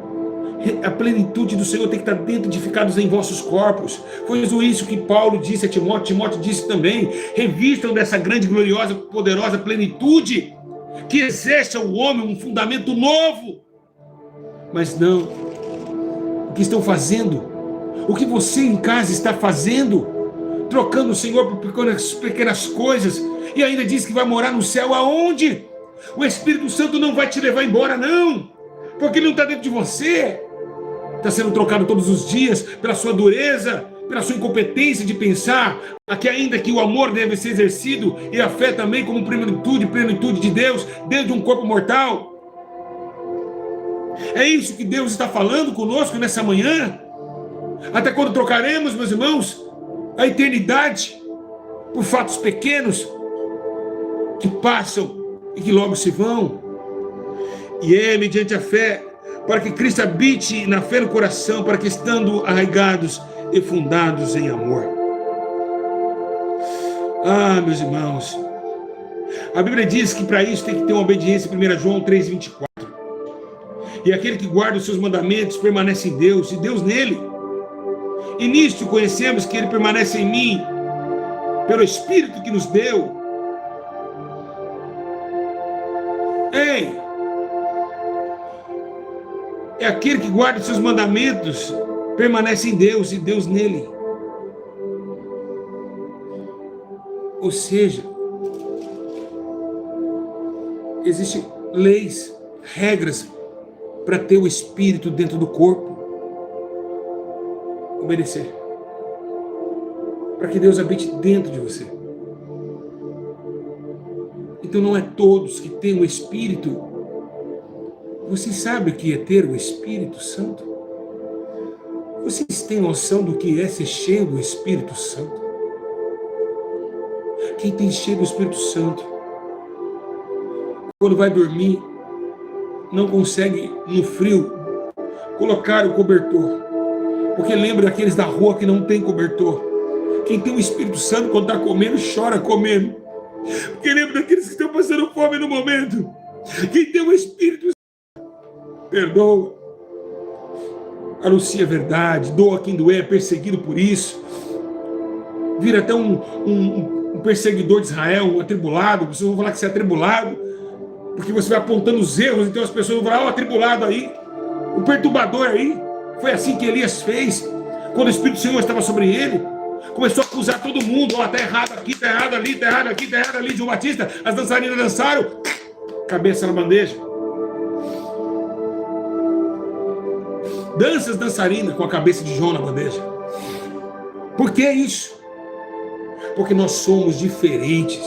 [SPEAKER 1] A plenitude do Senhor tem que estar dentro, edificados em vossos corpos. Foi isso que Paulo disse a Timóteo, Timóteo disse também: revistam dessa grande, gloriosa, poderosa plenitude, que exerce ao homem um fundamento novo. Mas não, o que estão fazendo, o que você em casa está fazendo, trocando o Senhor por pequenas coisas, e ainda diz que vai morar no céu. Aonde? O Espírito Santo não vai te levar embora, não, porque ele não está dentro de você. Está sendo trocado todos os dias pela sua dureza, pela sua incompetência de pensar que ainda que o amor deve ser exercido, e a fé também, como plenitude de Deus dentro de um corpo mortal. É isso que Deus está falando conosco nessa manhã. Até quando trocaremos, meus irmãos, a eternidade por fatos pequenos que passam e que logo se vão? E é mediante a fé, para que Cristo habite na fé no coração, para que, estando arraigados e fundados em amor. Ah, meus irmãos, a Bíblia diz que para isso tem que ter uma obediência. 1 João 3,24. E aquele que guarda os seus mandamentos permanece em Deus, e Deus nele. E nisto conhecemos que ele permanece em mim, pelo Espírito que nos deu. Ei! É aquele que guarda os seus mandamentos, permanece em Deus, e Deus nele. Ou seja, existem leis, regras para ter o Espírito dentro do corpo. Obedecer, para que Deus habite dentro de você. Então não é todos que têm o Espírito. Vocês sabem o que é ter o Espírito Santo? Vocês têm noção do que é ser cheio do Espírito Santo? Quem tem cheio do Espírito Santo, quando vai dormir, não consegue no frio colocar o cobertor, porque lembra daqueles da rua que não tem cobertor. Quem tem o Espírito Santo, quando está comendo, chora comendo, porque lembra daqueles que estão passando fome no momento. Quem tem o Espírito Santo perdoa, anuncia a verdade, doa quem doer, é perseguido por isso, vira até um um perseguidor de Israel, um atribulado, vocês vão falar que você é atribulado, porque você vai apontando os erros, então as pessoas vão falar, ó, atribulado aí, o perturbador aí. Foi assim que Elias fez, quando o Espírito do Senhor estava sobre ele. Começou a acusar todo mundo, ó, tá errado aqui, tá errado ali, tá errado aqui, tá errado ali. João Batista, as dançarinas dançaram, cabeça na bandeja. Danças dançarinas com a cabeça de João na bandeja. Por que isso? Porque nós somos diferentes.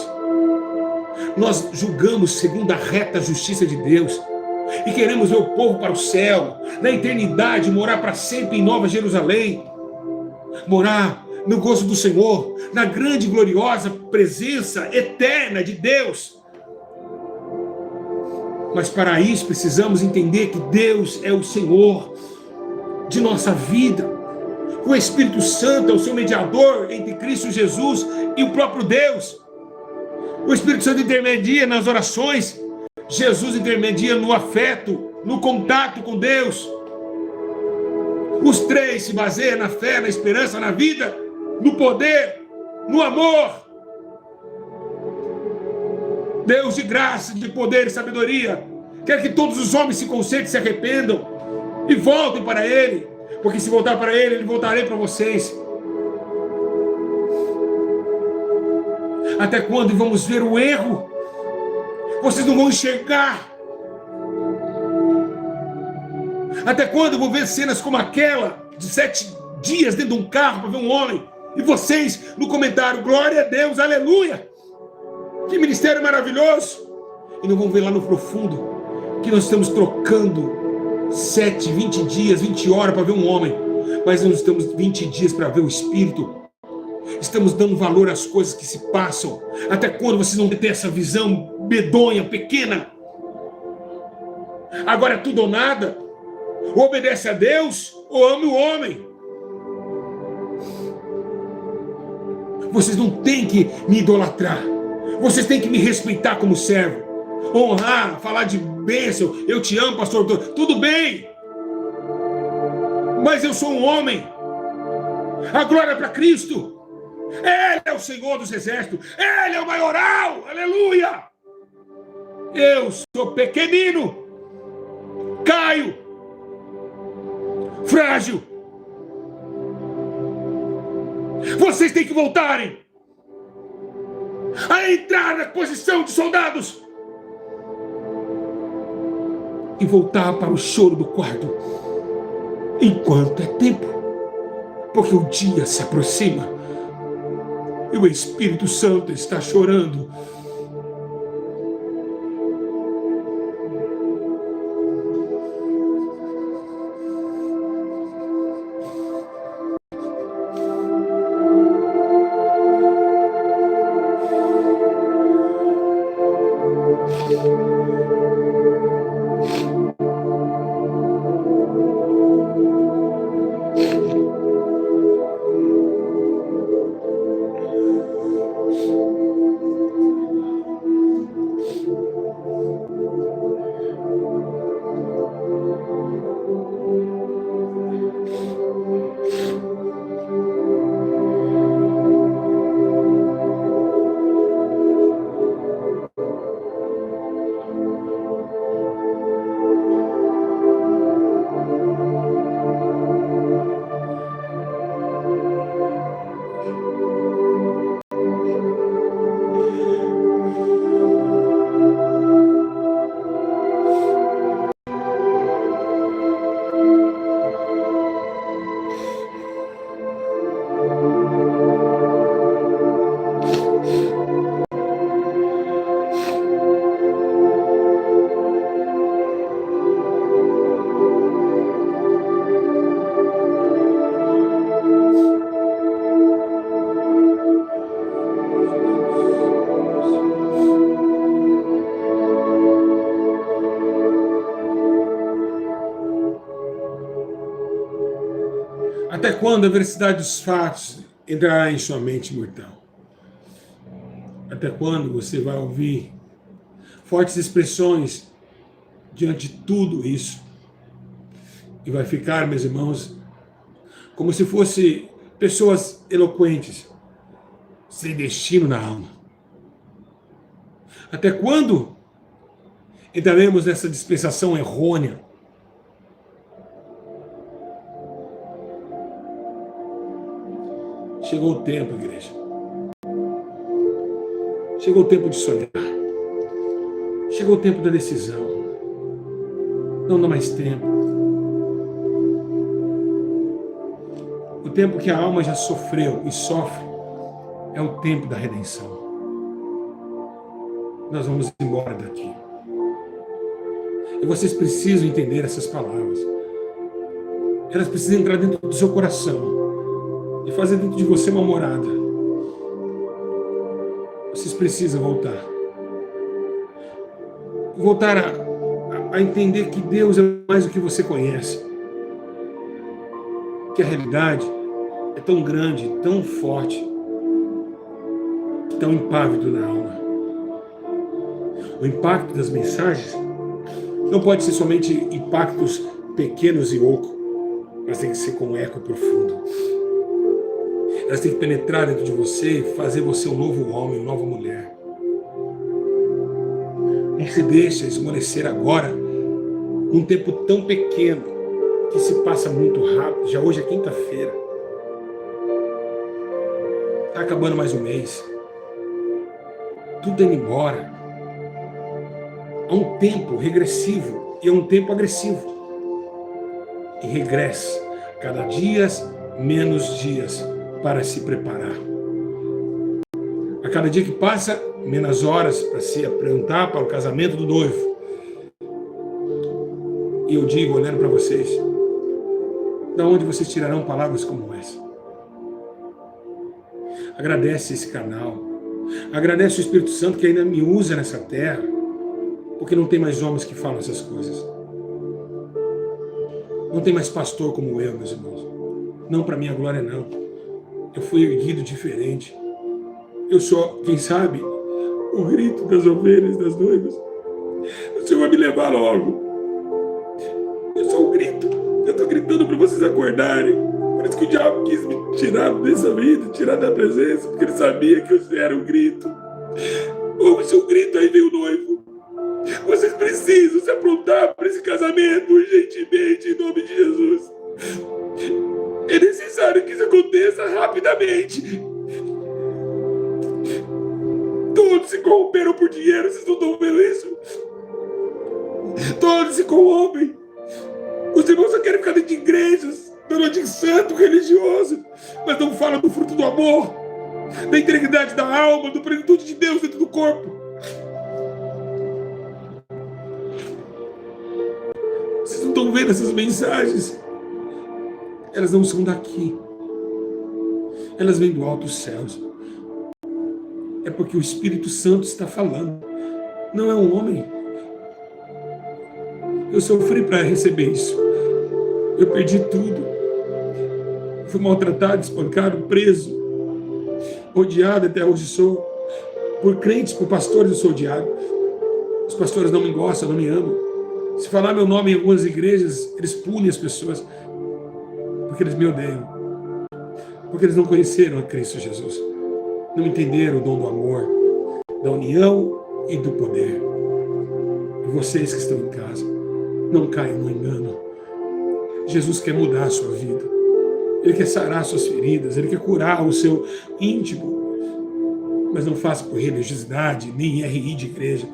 [SPEAKER 1] Nós julgamos segundo a reta justiça de Deus e queremos ver o povo para o céu, na eternidade, morar para sempre em Nova Jerusalém, morar no gozo do Senhor, na grande e gloriosa presença eterna de Deus. Mas para isso precisamos entender que Deus é o Senhor de nossa vida. O Espírito Santo é o seu mediador entre Cristo Jesus e o próprio Deus. O Espírito Santo intermedia nas orações, Jesus intermedia no afeto, no contato com Deus. Os três se baseiam na fé, na esperança, na vida, no poder, no amor. Deus de graça, de poder e sabedoria quer que todos os homens se consertem, se arrependam e voltem para Ele, porque se voltar para Ele, Ele voltarei para vocês. Até quando vamos ver o erro? Vocês não vão enxergar. Até quando eu vou ver cenas como aquela de 7 dias dentro de um carro para ver um homem? E vocês no comentário, glória a Deus, aleluia! Que ministério maravilhoso! E não vão ver lá no profundo que nós estamos trocando 7, 20 dias, 20 horas para ver um homem, mas nós estamos 20 dias para ver o Espírito. Estamos dando valor às coisas que se passam. Até quando vocês vão ter essa visão medonha, pequena? Agora é tudo ou nada. Ou obedece a Deus, ou ame o homem. Vocês não têm que me idolatrar. Vocês têm que me respeitar como servo. Honrar, falar de bênção. Eu te amo, pastor. Tudo bem. Mas eu sou um homem. A glória é para Cristo. Ele é o Senhor dos exércitos. Ele é o maioral. Aleluia. Eu sou pequenino. Caio. Frágil. Vocês têm que voltarem a entrar na posição de soldados e voltar para o choro do quarto enquanto é tempo, porque o dia se aproxima e o Espírito Santo está chorando. Até quando a veracidade dos fatos entrará em sua mente mortal? Até quando você vai ouvir fortes expressões diante de tudo isso? E vai ficar, meus irmãos, como se fossem pessoas eloquentes, sem destino na alma. Até quando entraremos nessa dispensação errônea? Chegou o tempo, igreja. Chegou o tempo de sonhar. Chegou o tempo da decisão. Não dá mais tempo. O tempo que a alma já sofreu e sofre é o tempo da redenção. Nós vamos embora daqui. E vocês precisam entender essas palavras. Elas precisam entrar dentro do seu coração e fazer dentro de você uma morada. Vocês precisam voltar. Voltar a entender que Deus é mais do que você conhece. Que a realidade é tão grande, tão forte, tão impávido na alma. O impacto das mensagens não pode ser somente impactos pequenos e ocos, mas tem que ser com um eco profundo. Elas têm que penetrar dentro de você e fazer você um novo homem, uma nova mulher. Não se deixa esmorecer agora, num tempo tão pequeno, que se passa muito rápido. Já hoje é quinta-feira. Está acabando mais um mês. Tudo indo embora. Há um tempo regressivo e há um tempo agressivo. E regressa cada dia menos dias para se preparar. A cada dia que passa, menos horas para se aprontar para o casamento do noivo. E eu digo, olhando para vocês, da onde vocês tirarão palavras como essa? Agradece esse canal. Agradece o Espírito Santo que ainda me usa nessa terra, porque não tem mais homens que falam essas coisas. Não tem mais pastor como eu, meus irmãos. Não para minha glória, não. Eu fui erguido diferente. Eu sou, quem sabe, o grito das ovelhas, das noivas. O Senhor vai me levar logo. Eu sou o grito. Eu estou gritando para vocês acordarem. Por isso que o diabo quis me tirar dessa vida, tirar da presença, porque ele sabia que eu era um grito. Ouve o grito, aí vem o noivo. Vocês precisam se aprontar para esse casamento urgentemente, em nome de Jesus. É necessário que isso aconteça rapidamente. Todos se corromperam por dinheiro, vocês não estão vendo isso? Todos se corrompem. Os irmãos só querem ficar dentro de igrejas, dando de santo religioso, mas não falam do fruto do amor, da integridade da alma, da plenitude de Deus dentro do corpo. Vocês não estão vendo essas mensagens? Elas não são daqui. Elas vêm do alto dos céus. É porque o Espírito Santo está falando. Não é um homem. Eu sofri para receber isso. Eu perdi tudo. Fui maltratado, espancado, preso, odiado, até hoje sou. Por crentes, por pastores eu sou odiado. Os pastores não me gostam, não me amam. Se falar meu nome em algumas igrejas, eles punem as pessoas, porque eles me odeiam. Porque eles não conheceram a Cristo Jesus. Não entenderam o dom do amor, da união e do poder. E vocês que estão em casa, não caiam no engano. Jesus quer mudar a sua vida. Ele quer sarar suas feridas. Ele quer curar o seu íntimo. Mas não faça por religiosidade, nem RI de igreja.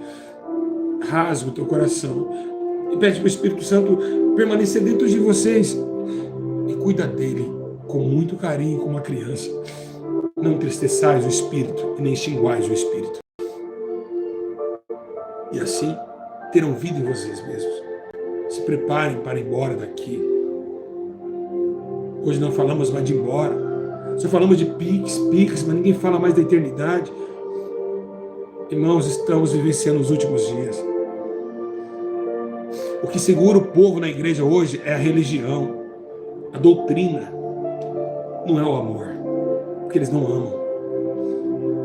[SPEAKER 1] Rasga o teu coração. E pede para o Espírito Santo permanecer dentro de vocês. E cuida dele com muito carinho, como uma criança. Não entristeçais o Espírito e nem extinguais o Espírito. E assim terão vida em vocês mesmos. Se preparem para ir embora daqui. Hoje não falamos mais de ir embora. Só falamos de piques, mas ninguém fala mais da eternidade. Irmãos, estamos vivenciando os últimos dias. O que segura o povo na igreja hoje é a religião, a doutrina. Não é o amor, porque eles não amam.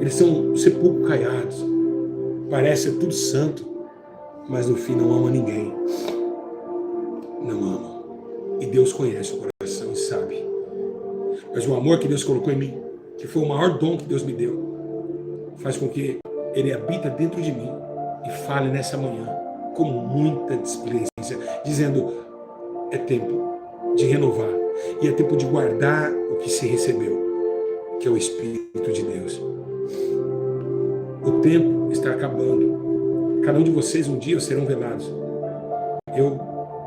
[SPEAKER 1] Eles são sepulcros caiados. Parece ser tudo santo, mas no fim não ama ninguém. Não amam. E Deus conhece o coração e sabe. Mas o amor que Deus colocou em mim que foi o maior dom que Deus me deu, faz com que ele habita dentro de mim e fale nessa manhã com muita displicência, dizendo: é tempo de renovar e é tempo de guardar o que se recebeu, que é o Espírito de Deus. O tempo está acabando. Cada um de vocês um dia serão velados. Eu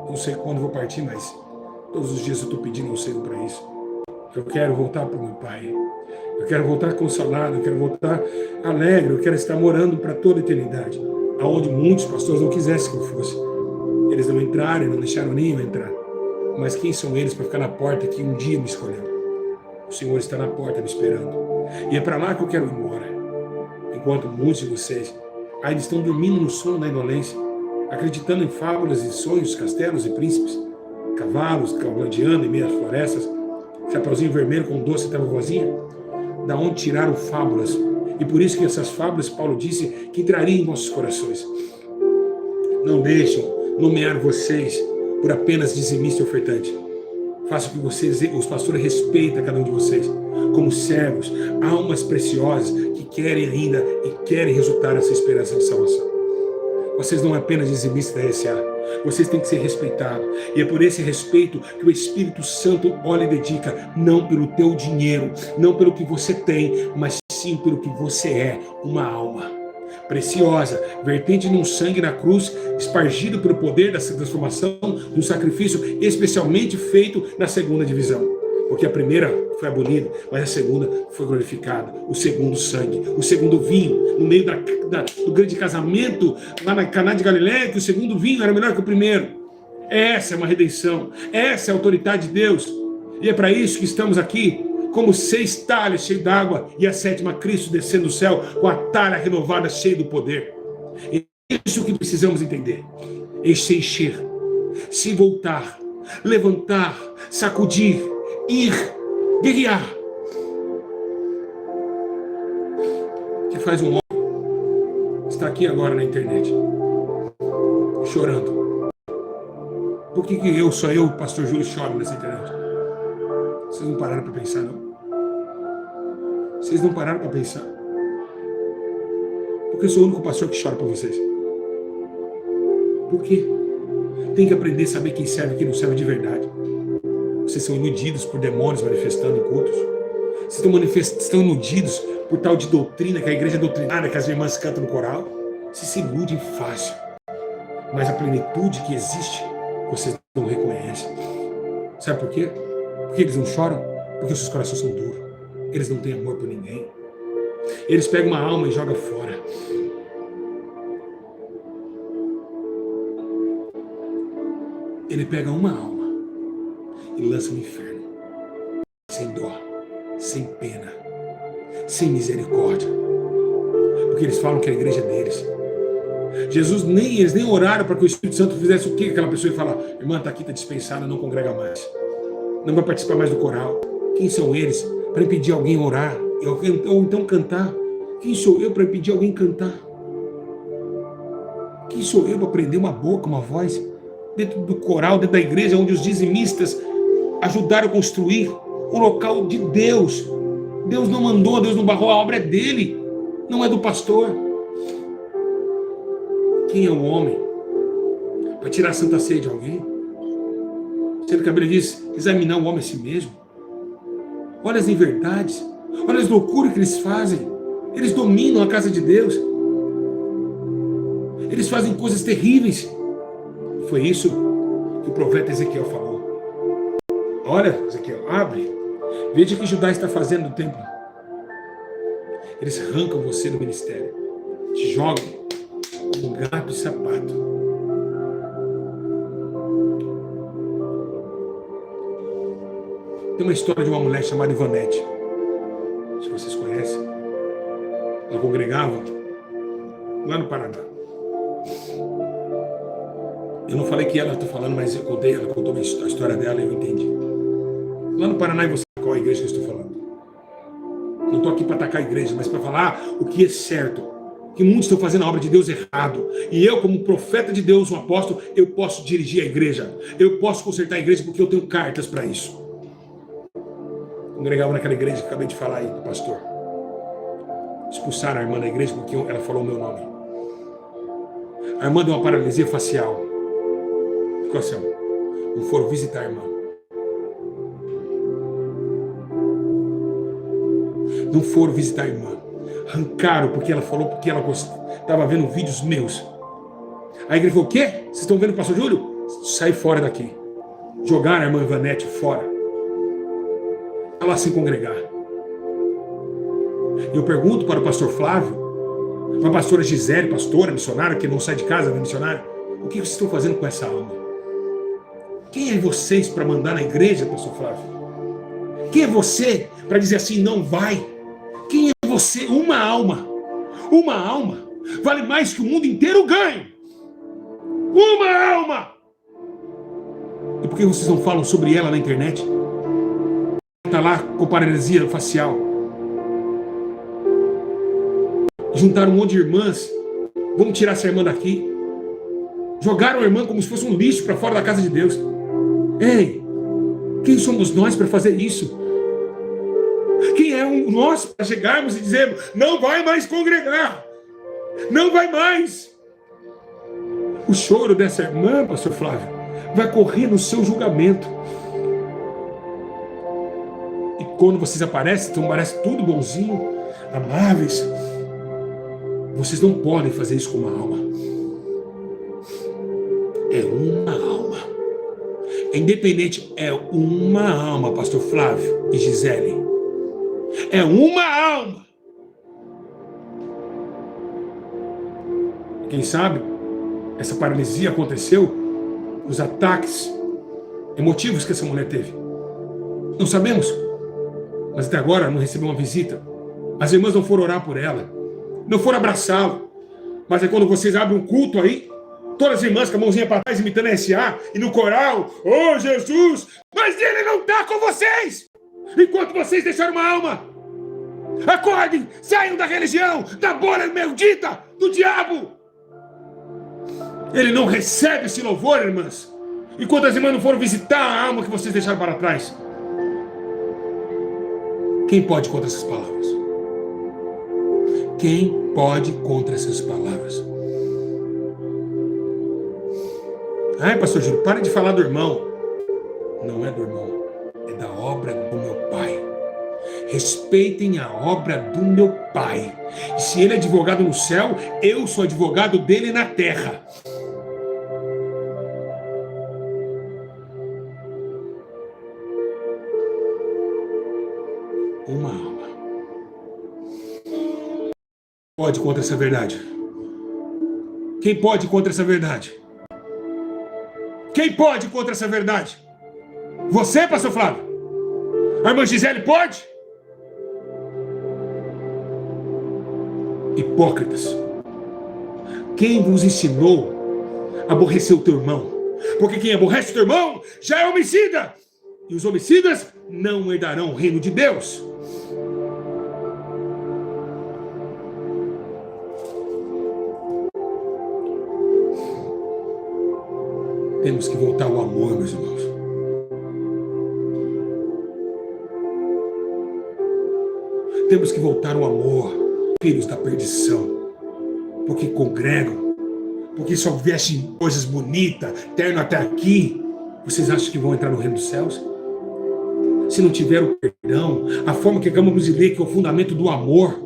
[SPEAKER 1] não sei quando vou partir, mas todos os dias eu estou pedindo um selo para isso. Eu quero voltar para o meu Pai. Eu quero voltar consolado, eu quero voltar alegre, eu quero estar morando para toda a eternidade, aonde muitos pastores não quisessem que eu fosse. Eles não entraram e não deixaram nem eu entrar. Mas quem são eles para ficar na porta que um dia me escolheu? O Senhor está na porta me esperando. E é para lá que eu quero ir embora. Enquanto muitos de vocês ainda estão dormindo no sono da indolência, acreditando em fábulas e sonhos, castelos e príncipes, cavalos cavaldeando em meio às florestas, chapeuzinho vermelho com doce até vovozinha, da onde tiraram fábulas. E por isso que essas fábulas, Paulo disse, que entrariam em vossos corações. Não deixem nomear vocês por apenas dizimista e ofertante. Faça que vocês, os pastores, respeitem cada um de vocês como servos, almas preciosas que querem ainda e querem resultar nessa esperança de salvação. Vocês não é apenas dizimistas da RSA, vocês têm que ser respeitados. E é por esse respeito que o Espírito Santo olha e dedica, não pelo teu dinheiro, não pelo que você tem, mas sim pelo que você é, uma alma preciosa, vertente num sangue na cruz, espargido pelo poder dessa transformação, de um sacrifício especialmente feito na segunda divisão. Porque a primeira foi abolida, mas a segunda foi glorificada. O segundo sangue, o segundo vinho, no meio do grande casamento, lá na Caná de Galileia, que o segundo vinho era melhor que o primeiro. Essa é uma redenção, essa é a autoridade de Deus. E é para isso que estamos aqui, como 6 talhas cheias d'água, e a 7ª Cristo descendo do céu, com a talha renovada cheia do poder. É isso que precisamos entender. Se encher, se voltar, levantar, sacudir, ir, guerrear. Que faz um homem está aqui agora na internet, chorando. Por que só eu, pastor Júlio, choro nessa internet? Vocês não pararam para pensar, não? Vocês não pararam para pensar? Porque eu sou o único pastor que chora por vocês. Por quê? Tem que aprender a saber quem serve e quem não serve de verdade. Vocês são iludidos por demônios manifestando em cultos. Vocês estão iludidos por tal de doutrina, que a igreja é doutrinada, que as irmãs cantam no coral. Vocês se iludem fácil. Mas a plenitude que existe, vocês não reconhecem. Sabe por quê? Porque eles não choram? Porque os seus corações são duros. Eles não têm amor por ninguém. Eles pegam uma alma e jogam fora. Ele pega uma alma e lança no inferno. Sem dó, sem pena, sem misericórdia. Porque eles falam que a igreja é deles. Eles nem oraram para que o Espírito Santo fizesse o que aquela pessoa ia falar: irmã, está aqui, está dispensada, não congrega mais. Não vai participar mais do coral. Quem são eles para impedir alguém orar? Ou então cantar? Quem sou eu para impedir alguém cantar? Quem sou eu para prender uma boca, uma voz? Dentro do coral, dentro da igreja, onde os dizimistas ajudaram a construir o local de Deus. Deus não mandou, Deus não barrou, a obra é dele, não é do pastor. Quem é o homem para tirar a santa ceia de alguém? Sendo que a Bíblia diz, examinar o homem a si mesmo. Olha as inverdades, olha as loucuras que eles fazem. Eles dominam a casa de Deus. Eles fazem coisas terríveis. Foi isso que o profeta Ezequiel falou. Olha, Ezequiel, abre. Veja o que Judá está fazendo no templo. Eles arrancam você do ministério. Te jogam como um gato e sapato. Tem uma história de uma mulher chamada Ivanete. Se vocês conhecem. Ela congregava lá no Paraná. Eu não falei que ela está falando, mas eu contei, ela contou a história dela e eu entendi. Lá no Paraná, e você sabe qual é a igreja que eu estou falando. Não estou aqui para atacar a igreja, mas para falar o que é certo. Que muitos estão fazendo a obra de Deus errado. E eu, como profeta de Deus, um apóstolo, eu posso dirigir a igreja. Eu posso consertar a igreja porque eu tenho cartas para isso. Congregava naquela igreja que acabei de falar aí, do pastor. Expulsaram a irmã da igreja porque ela falou o meu nome. A irmã deu uma paralisia facial. Ficou assim, ó. Não foram visitar a irmã. Não foram visitar a irmã. Arrancaram porque ela falou, porque ela estava vendo vídeos meus. A igreja falou, o quê? Vocês estão vendo o pastor Júlio? Sai fora daqui. Jogaram a irmã Ivanete fora. Ela lá sem congregar. Eu pergunto para o pastor Flávio, para a pastora Gisele, pastora, missionária, que não sai de casa, é missionária, o que vocês estão fazendo com essa alma? Quem é vocês para mandar na igreja, pastor Flávio? Quem é você para dizer assim, não vai? Quem é você? Uma alma vale mais que o mundo inteiro ganhe. Uma alma! E por que vocês não falam sobre ela na internet? Está lá com paralisia facial. Juntaram um monte de irmãs. Vamos tirar essa irmã daqui. Jogaram a irmã como se fosse um lixo para fora da casa de Deus. Ei, quem somos nós para fazer isso? Quem é nós para chegarmos e dizermos, não vai mais congregar? Não vai mais. O choro dessa irmã, pastor Flávio, vai correr no seu julgamento. E quando vocês aparecem, então parece tudo bonzinho, amáveis. Vocês não podem fazer isso com uma alma. É uma alma. É independente, é uma alma, pastor Flávio e Gisele. É uma alma. Quem sabe, essa paralisia aconteceu, os ataques emotivos que essa mulher teve. Não sabemos. Mas até agora não recebeu uma visita. As irmãs não foram orar por ela. Não foram abraçá-la. Mas é quando vocês abrem um culto aí, todas as irmãs com a mãozinha para trás imitando S.A. e no coral, oh Jesus, mas ele não está com vocês. Enquanto vocês deixaram uma alma. Acordem, saiam da religião, da bolha maldita do diabo. Ele não recebe esse louvor, irmãs. Enquanto as irmãs não foram visitar a alma que vocês deixaram para trás. Quem pode contra essas palavras? Quem pode contra essas palavras? Ai, pastor Júlio, pare de falar do irmão. Não é do irmão, é da obra do meu Pai. Respeitem a obra do meu Pai. E se ele é advogado no céu, eu sou advogado dele na terra. Uma alma. Pode contra essa verdade? Quem pode contra essa verdade? Quem pode contra essa verdade? Você, pastor Flávio? A irmã Gisele pode? Hipócritas. Quem vos ensinou a aborrecer o teu irmão? Porque quem aborrece o teu irmão já é homicida. E os homicidas não herdarão o reino de Deus. Temos que voltar ao amor, meus irmãos. Temos que voltar ao amor, filhos da perdição. Porque congregam, porque só vestem coisas bonitas, terno até aqui. Vocês acham que vão entrar no reino dos céus? Se não tiver o perdão, a forma que acabamos de ler, que é o fundamento do amor,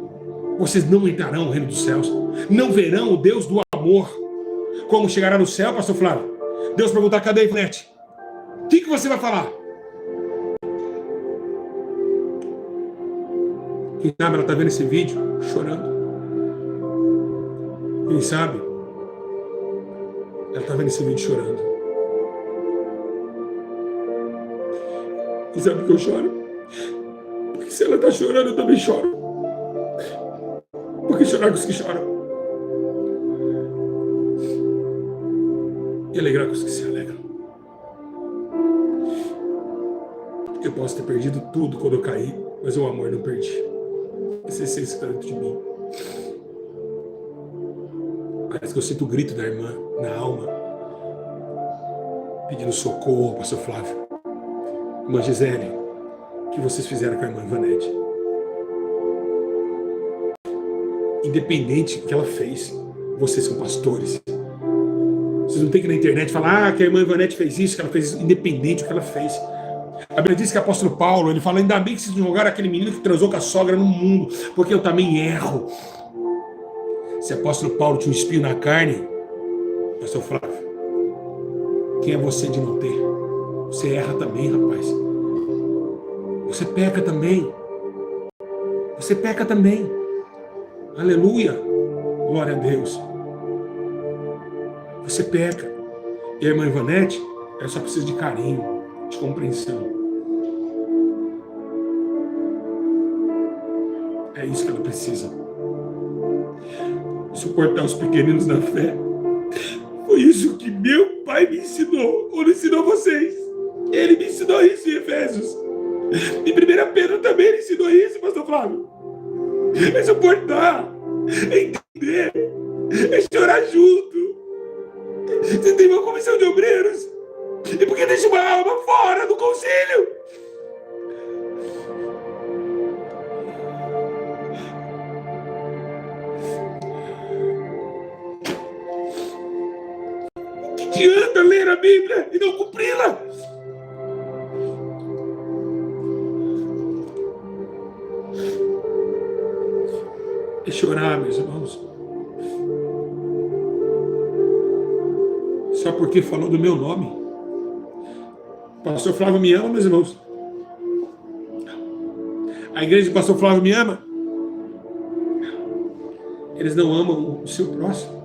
[SPEAKER 1] vocês não entrarão no reino dos céus. Não verão o Deus do amor. Como chegará no céu, pastor Flávio? Deus perguntar, cadê a Ivonete? O que você vai falar? Quem sabe ela está vendo esse vídeo chorando. Quem sabe ela está vendo esse vídeo chorando. E sabe por que eu choro? Porque se ela está chorando, eu também choro. Porque chorar com os que choram. E alegrar com os que se alegram. Eu posso ter perdido tudo quando eu caí, mas o amor não perdi. Essa essência está dentro de mim. Parece que eu sinto o grito da irmã na alma, pedindo socorro, pastor Flávio. Irmã Gisele, que vocês fizeram com a irmã Ivanete. Independente do que ela fez, vocês são pastores. Vocês não tem que ir na internet falar que a irmã Ivanete fez isso, que ela fez isso, independente do que ela fez. A Bíblia diz que o apóstolo Paulo, ele fala, ainda bem que vocês não jogaram aquele menino que transou com a sogra no mundo, porque eu também erro. Se o apóstolo Paulo tinha um espinho na carne, pastor Flávio, quem é você de não ter? Você erra também, rapaz. Você peca também. Você peca também. Aleluia. Glória a Deus. Você peca. E a irmã Ivanete, ela só precisa de carinho, de compreensão. É isso que ela precisa. Suportar os pequeninos na fé. Foi isso que meu pai me ensinou. Ou não ensinou vocês. Ele me ensinou isso em Efésios. Em 1 Pedro também ele ensinou isso, pastor Flávio. É suportar. É entender. É chorar junto. Você tem uma comissão de obreiros. E por que deixa uma alma fora do conselho? O que adianta ler a Bíblia e não cumpri-la? É chorar, meus irmãos. Só porque falou do meu nome. O pastor Flávio me ama, meus irmãos. A igreja do pastor Flávio me ama. Eles não amam o seu próximo.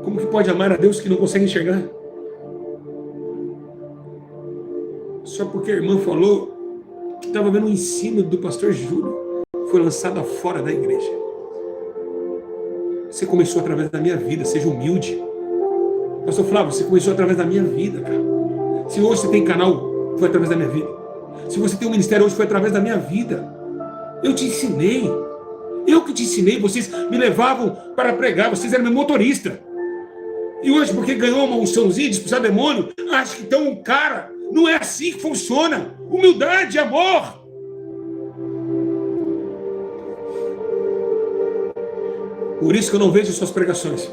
[SPEAKER 1] Como que pode amar a Deus que não consegue enxergar? Só porque a irmã falou que estava vendo um ensino do pastor Júlio, foi lançado fora da igreja. Você começou através da minha vida, seja humilde. Pastor Flávio, você começou através da minha vida, cara. Se hoje você tem canal, foi através da minha vida. Se você tem um ministério hoje, foi através da minha vida. Eu te ensinei. Eu que te ensinei, vocês me levavam para pregar, vocês eram meu motorista. E hoje, porque ganhou uma unçãozinha de expulsar demônio, acha que então o cara, não é assim que funciona. Humildade, amor. Por isso que eu não vejo suas pregações.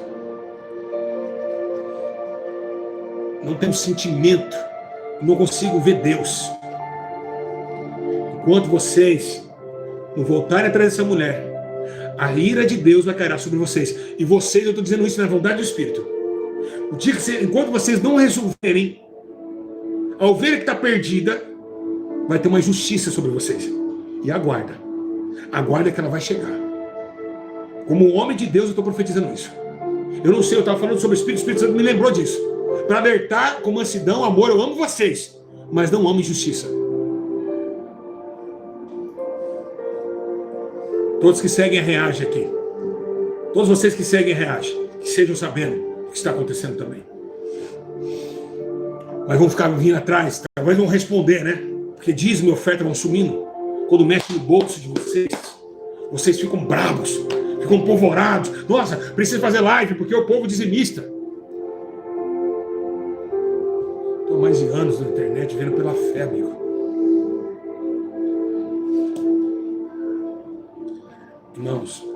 [SPEAKER 1] Não tenho sentimento. Não consigo ver Deus. Enquanto vocês não voltarem atrás dessa mulher, a ira de Deus vai cair sobre vocês. E vocês, eu estou dizendo isso na vontade do Espírito. O dia que enquanto vocês não resolverem, ao verem que está perdida, vai ter uma justiça sobre vocês. E aguarda. Aguarda que ela vai chegar. Como um homem de Deus, eu estou profetizando isso. Eu não sei, eu estava falando sobre o Espírito Santo me lembrou disso. Para alertar com mansidão, amor, eu amo vocês, mas não amo injustiça. Todos que seguem reagem aqui. Todos vocês que seguem reagem. Que sejam sabendo o que está acontecendo também. Mas vão ficar vindo atrás, talvez vão responder, né? Porque dízimo e oferta vão sumindo. Quando mexe no bolso de vocês, vocês ficam bravos, ficam polvorados. Nossa, precisa fazer live porque o povo dizimista. Estou mais de anos na internet vendo pela fé, amigo. Irmãos,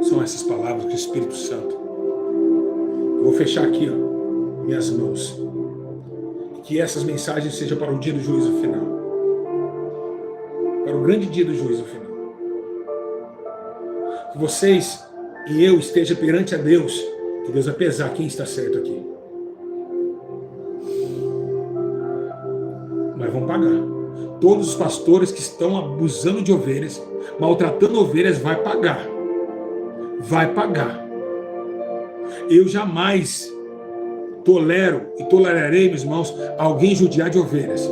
[SPEAKER 1] são essas palavras do Espírito Santo. Eu vou fechar aqui, ó, minhas mãos. Que essas mensagens sejam para o dia do juízo final. Para o grande dia do juízo final. Que vocês e eu esteja perante a Deus. Que Deus vai pesar quem está certo aqui. Mas vão pagar. Todos os pastores que estão abusando de ovelhas, maltratando ovelhas, vai pagar. Vai pagar. Eu jamais tolero e tolerarei, meus irmãos, alguém judiar de ovelhas.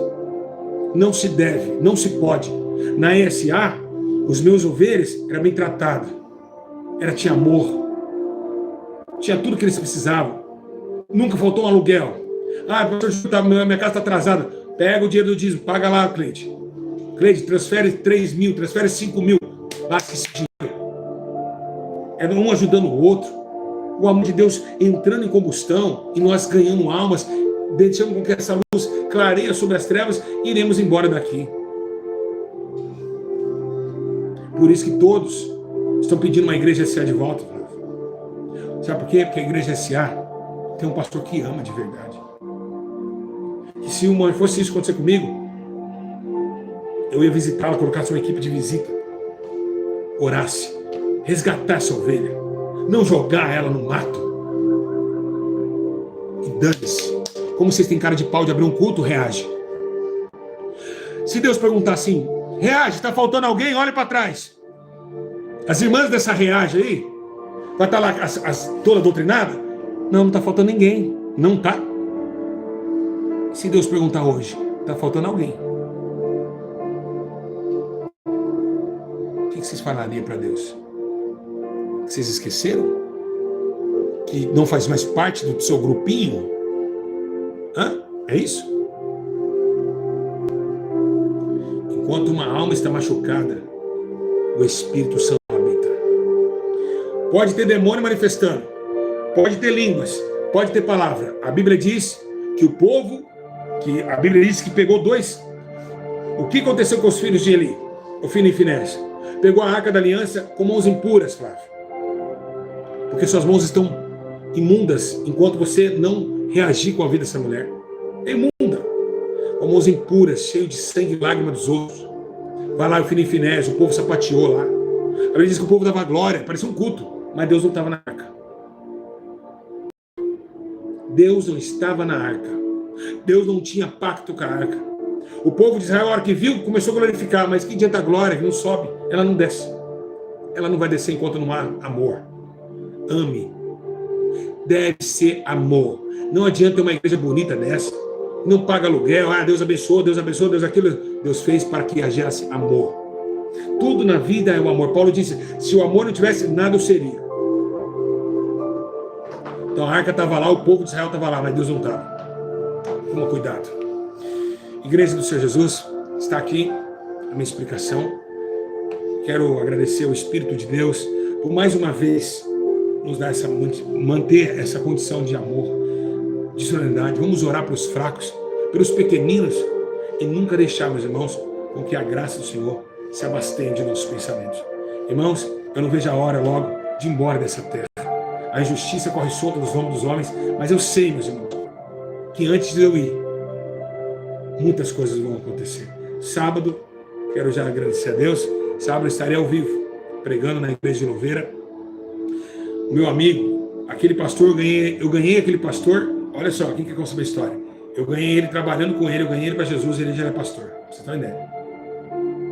[SPEAKER 1] Não se deve, não se pode. Na ESA, os meus ovelhas eram bem tratados. Tinha amor. Tinha tudo que eles precisavam. Nunca faltou um aluguel. Ah, pastor, minha casa está atrasada. Pega o dinheiro do dízimo, paga lá, Cleide. Cleide, transfere 3 mil, transfere 5 mil. Lasca esse dinheiro. É um ajudando o outro. O amor de Deus entrando em combustão e nós ganhando almas, deixando com que essa luz clareia sobre as trevas e iremos embora daqui. Por isso que todos estão pedindo uma igreja SA de volta. Sabe por quê? Porque a igreja SA tem um pastor que ama de verdade. E se fosse isso acontecer comigo, eu ia visitá-la, colocasse uma equipe de visita, orasse, resgatar essa ovelha, não jogar ela no mato. E dane-se. Como vocês têm cara de pau de abrir um culto, reage. Se Deus perguntar assim, reage, está faltando alguém, olha para trás. As irmãs dessa reage aí, vai estar lá toda doutrinada? Não está faltando ninguém. Não está. Se Deus perguntar hoje, está faltando alguém. O que vocês falariam para Deus? Que vocês esqueceram? Que não faz mais parte do seu grupinho? Hã? É isso? Enquanto uma alma está machucada, o Espírito Santo habita. Pode ter demônio manifestando, pode ter línguas, pode ter palavra. A Bíblia diz que o povo, a Bíblia diz que pegou dois. O que aconteceu com os filhos de Eli? Ofni e Finéias. Pegou a arca da aliança com mãos impuras, Flávio. Porque suas mãos estão imundas enquanto você não reagir com a vida dessa mulher. É imunda. Com mãos impuras, cheio de sangue e lágrima dos outros. Vai lá, Ofni e Finéias, o povo sapateou lá. A Bíblia diz que o povo dava glória, parecia um culto, mas Deus não estava na arca. Deus não estava na arca. Deus não tinha pacto com a arca. O povo de Israel, a hora que viu, começou a glorificar, mas que adianta a glória que não sobe? Ela não desce. Ela não vai descer enquanto não há amor. Ame. Deve ser amor. Não adianta ter uma igreja bonita dessa. Não paga aluguel. Ah, Deus abençoou, Deus abençoou, Deus aquilo. Deus fez para que agisse amor. Tudo na vida é o amor. Paulo disse, se o amor não tivesse, nada eu seria. Então a arca estava lá, o povo de Israel estava lá, mas Deus não estava. Toma cuidado. Igreja do Senhor Jesus, está aqui a minha explicação. Quero agradecer ao Espírito de Deus por mais uma vez nos dar manter essa condição de amor, de solidariedade. Vamos orar pelos fracos, pelos pequeninos e nunca deixar, meus irmãos, com que a graça do Senhor se abasteia de nossos pensamentos. Irmãos, eu não vejo a hora logo de ir embora dessa terra. A injustiça corre solta dos ombros dos homens, mas eu sei, meus irmãos, que antes de eu ir, muitas coisas vão acontecer. Sábado, quero já agradecer a Deus. Sábado estarei ao vivo, pregando na igreja de Louveira. O meu amigo, aquele pastor, eu ganhei aquele pastor. Olha só, quem quer saber a história? Eu ganhei ele trabalhando com ele, eu ganhei ele para Jesus, ele já era pastor. Você está entendendo?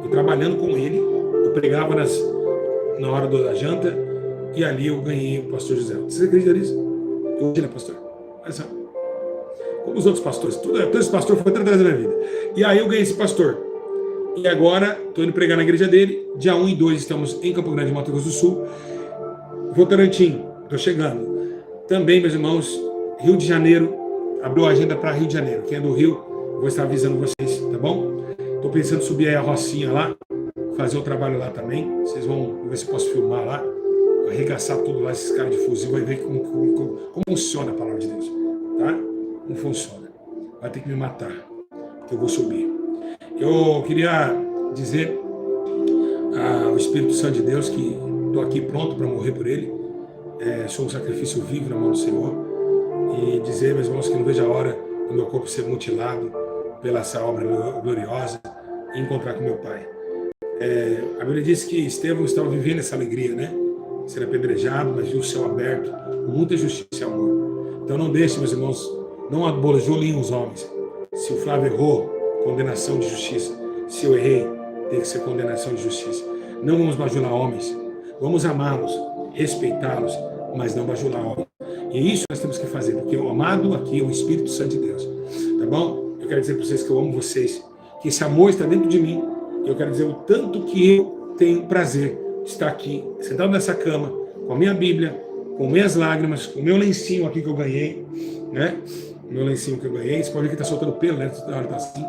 [SPEAKER 1] Eu trabalhando com ele, eu pregava na hora da janta, e ali eu ganhei o pastor José. Você acredita nisso? Hoje ele é pastor. Olha só. Como os outros pastores, todo esse pastor foi atrás da minha vida. E aí eu ganhei esse pastor. E agora estou indo pregar na igreja dele. Dia 1 e 2 estamos em Campo Grande, Mato Grosso do Sul. Votorantim, estou chegando. Também, meus irmãos, Rio de Janeiro, abriu a agenda para Rio de Janeiro. Quem é do Rio, vou estar avisando vocês, tá bom? Estou pensando em subir aí a Rocinha lá, fazer o trabalho lá também. Vocês vão ver se eu posso filmar lá, arregaçar tudo lá, esses caras de fuzil, vai ver como funciona a palavra de Deus, tá? Não funciona. Vai ter que me matar, que eu vou subir. Eu queria dizer ao Espírito Santo de Deus que estou aqui pronto para morrer por ele. Sou um sacrifício vivo na mão do Senhor. E dizer, meus irmãos, que não vejo a hora do meu corpo ser mutilado pela essa obra gloriosa e encontrar com meu Pai. A Bíblia diz que Estevão estava vivendo essa alegria, né? Ser apedrejado, mas viu o céu aberto, com muita justiça e amor. Então não deixe, meus irmãos, não abajulem os homens. Se o Flávio errou, condenação de justiça. Se eu errei, tem que ser condenação de justiça. Não vamos bajular homens. Vamos amá-los, respeitá-los, mas não bajular homens. E isso nós temos que fazer, porque o amado aqui é o Espírito Santo de Deus. Tá bom? Eu quero dizer para vocês que eu amo vocês, que esse amor está dentro de mim. Eu quero dizer o tanto que eu tenho prazer de estar aqui, sentado nessa cama, com a minha Bíblia, com minhas lágrimas, com o meu lencinho aqui que eu ganhei, né? O meu lencinho que eu ganhei. Você pode ver que está soltando pelo, né? Na hora tá assim.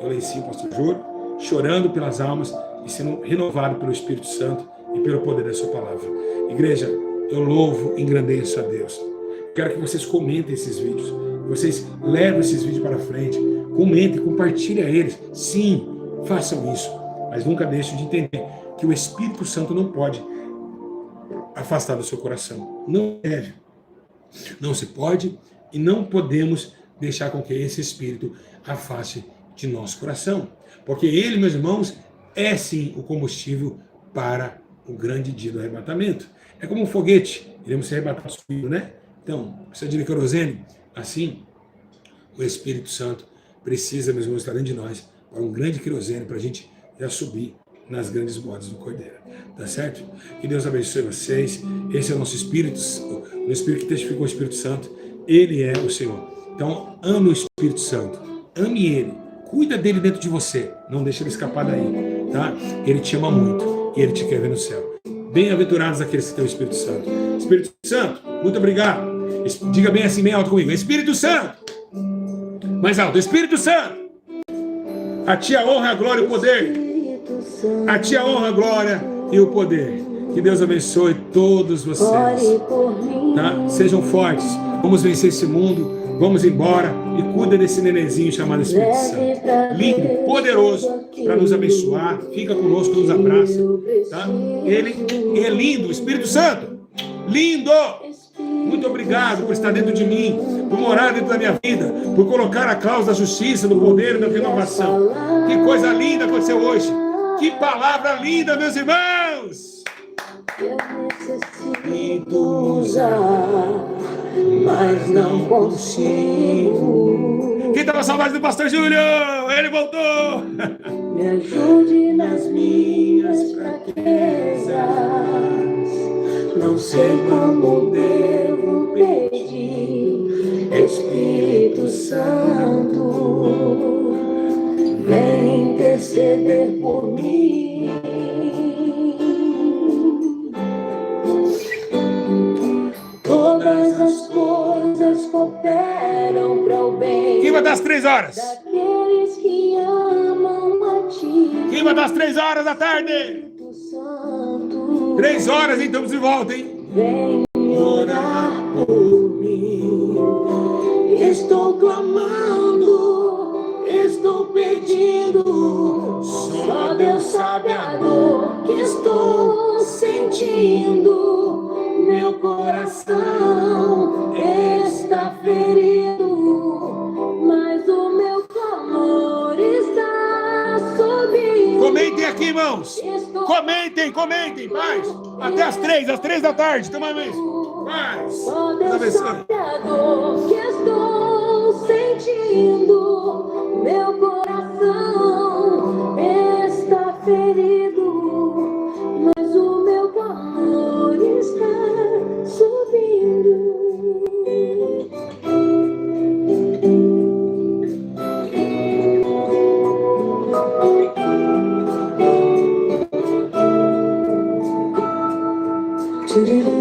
[SPEAKER 1] Meu lencinho, pastor Júlio, chorando pelas almas e sendo renovado pelo Espírito Santo e pelo poder da sua palavra. Igreja, eu louvo e engrandeço a Deus. Quero que vocês comentem esses vídeos. vocês levem esses vídeos para frente, comentem, compartilhem eles. Sim, façam isso, mas nunca deixem de entender que o Espírito Santo não pode afastar do seu coração. Não deve. Não se pode e não podemos deixar com que esse Espírito afaste de nosso coração. Porque ele, meus irmãos, é sim o combustível para o grande dia do arrebatamento. É como um foguete, iremos ser arrebatados comigo, né? Então, precisa de querosene. Assim, o Espírito Santo precisa, meus irmãos, estar dentro de nós para um grande querosene, para a gente já subir nas grandes bodas do Cordeiro. Tá certo? Que Deus abençoe vocês. Esse é o nosso Espírito, o Espírito que testificou o Espírito Santo. Ele é o Senhor. Então, ame o Espírito Santo. Ame Ele. Cuida dele dentro de você. Não deixe ele escapar daí. Tá? Ele te ama muito e ele te quer ver no céu. Bem-aventurados aqueles que têm o Espírito Santo. Espírito Santo, muito obrigado. Diga bem assim, bem alto comigo. Espírito Santo. Mais alto. Espírito Santo. A ti a honra, a glória e o poder. A ti a honra, a glória e o poder. Que Deus abençoe todos vocês. Tá? Sejam fortes. Vamos vencer esse mundo. Vamos embora e cuida desse nenenzinho chamado Espírito Santo. Lindo, poderoso, para nos abençoar. Fica conosco, nos abraça. Tá? Ele é lindo, Espírito Santo. Lindo! Muito obrigado por estar dentro de mim, por morar dentro da minha vida, por colocar a causa da justiça, do poder e da renovação. Que coisa linda aconteceu hoje. Que palavra linda, meus irmãos!
[SPEAKER 2] Eu necessito usar, mas não consigo.
[SPEAKER 1] Quem estava saudade do pastor Júlio? Ele voltou!
[SPEAKER 2] Me ajude nas minhas fraquezas. Não sei como devo pedir. Espírito Santo, vem interceder por mim. Todas as coisas cooperam para o bem.
[SPEAKER 1] Quem vai dar as 3 horas?
[SPEAKER 2] Daqueles que amam a ti.
[SPEAKER 1] Quem vai dar as 3 horas da tarde?
[SPEAKER 2] Espírito Santo,
[SPEAKER 1] 3 horas, então estamos de volta, hein?
[SPEAKER 2] vem orar por mim. Estou clamando, estou pedindo. Só Deus sabe a dor que estou sentindo. Meu coração está ferido, mas o meu clamor está subindo.
[SPEAKER 1] Comentem aqui, irmãos. Comentem. Mais. Até as 3 da tarde. Tamo mais. Mais.
[SPEAKER 2] Só Deus sabe a dor que estou sentindo. Meu coração está ferido, mas o meu clamor está subindo. Do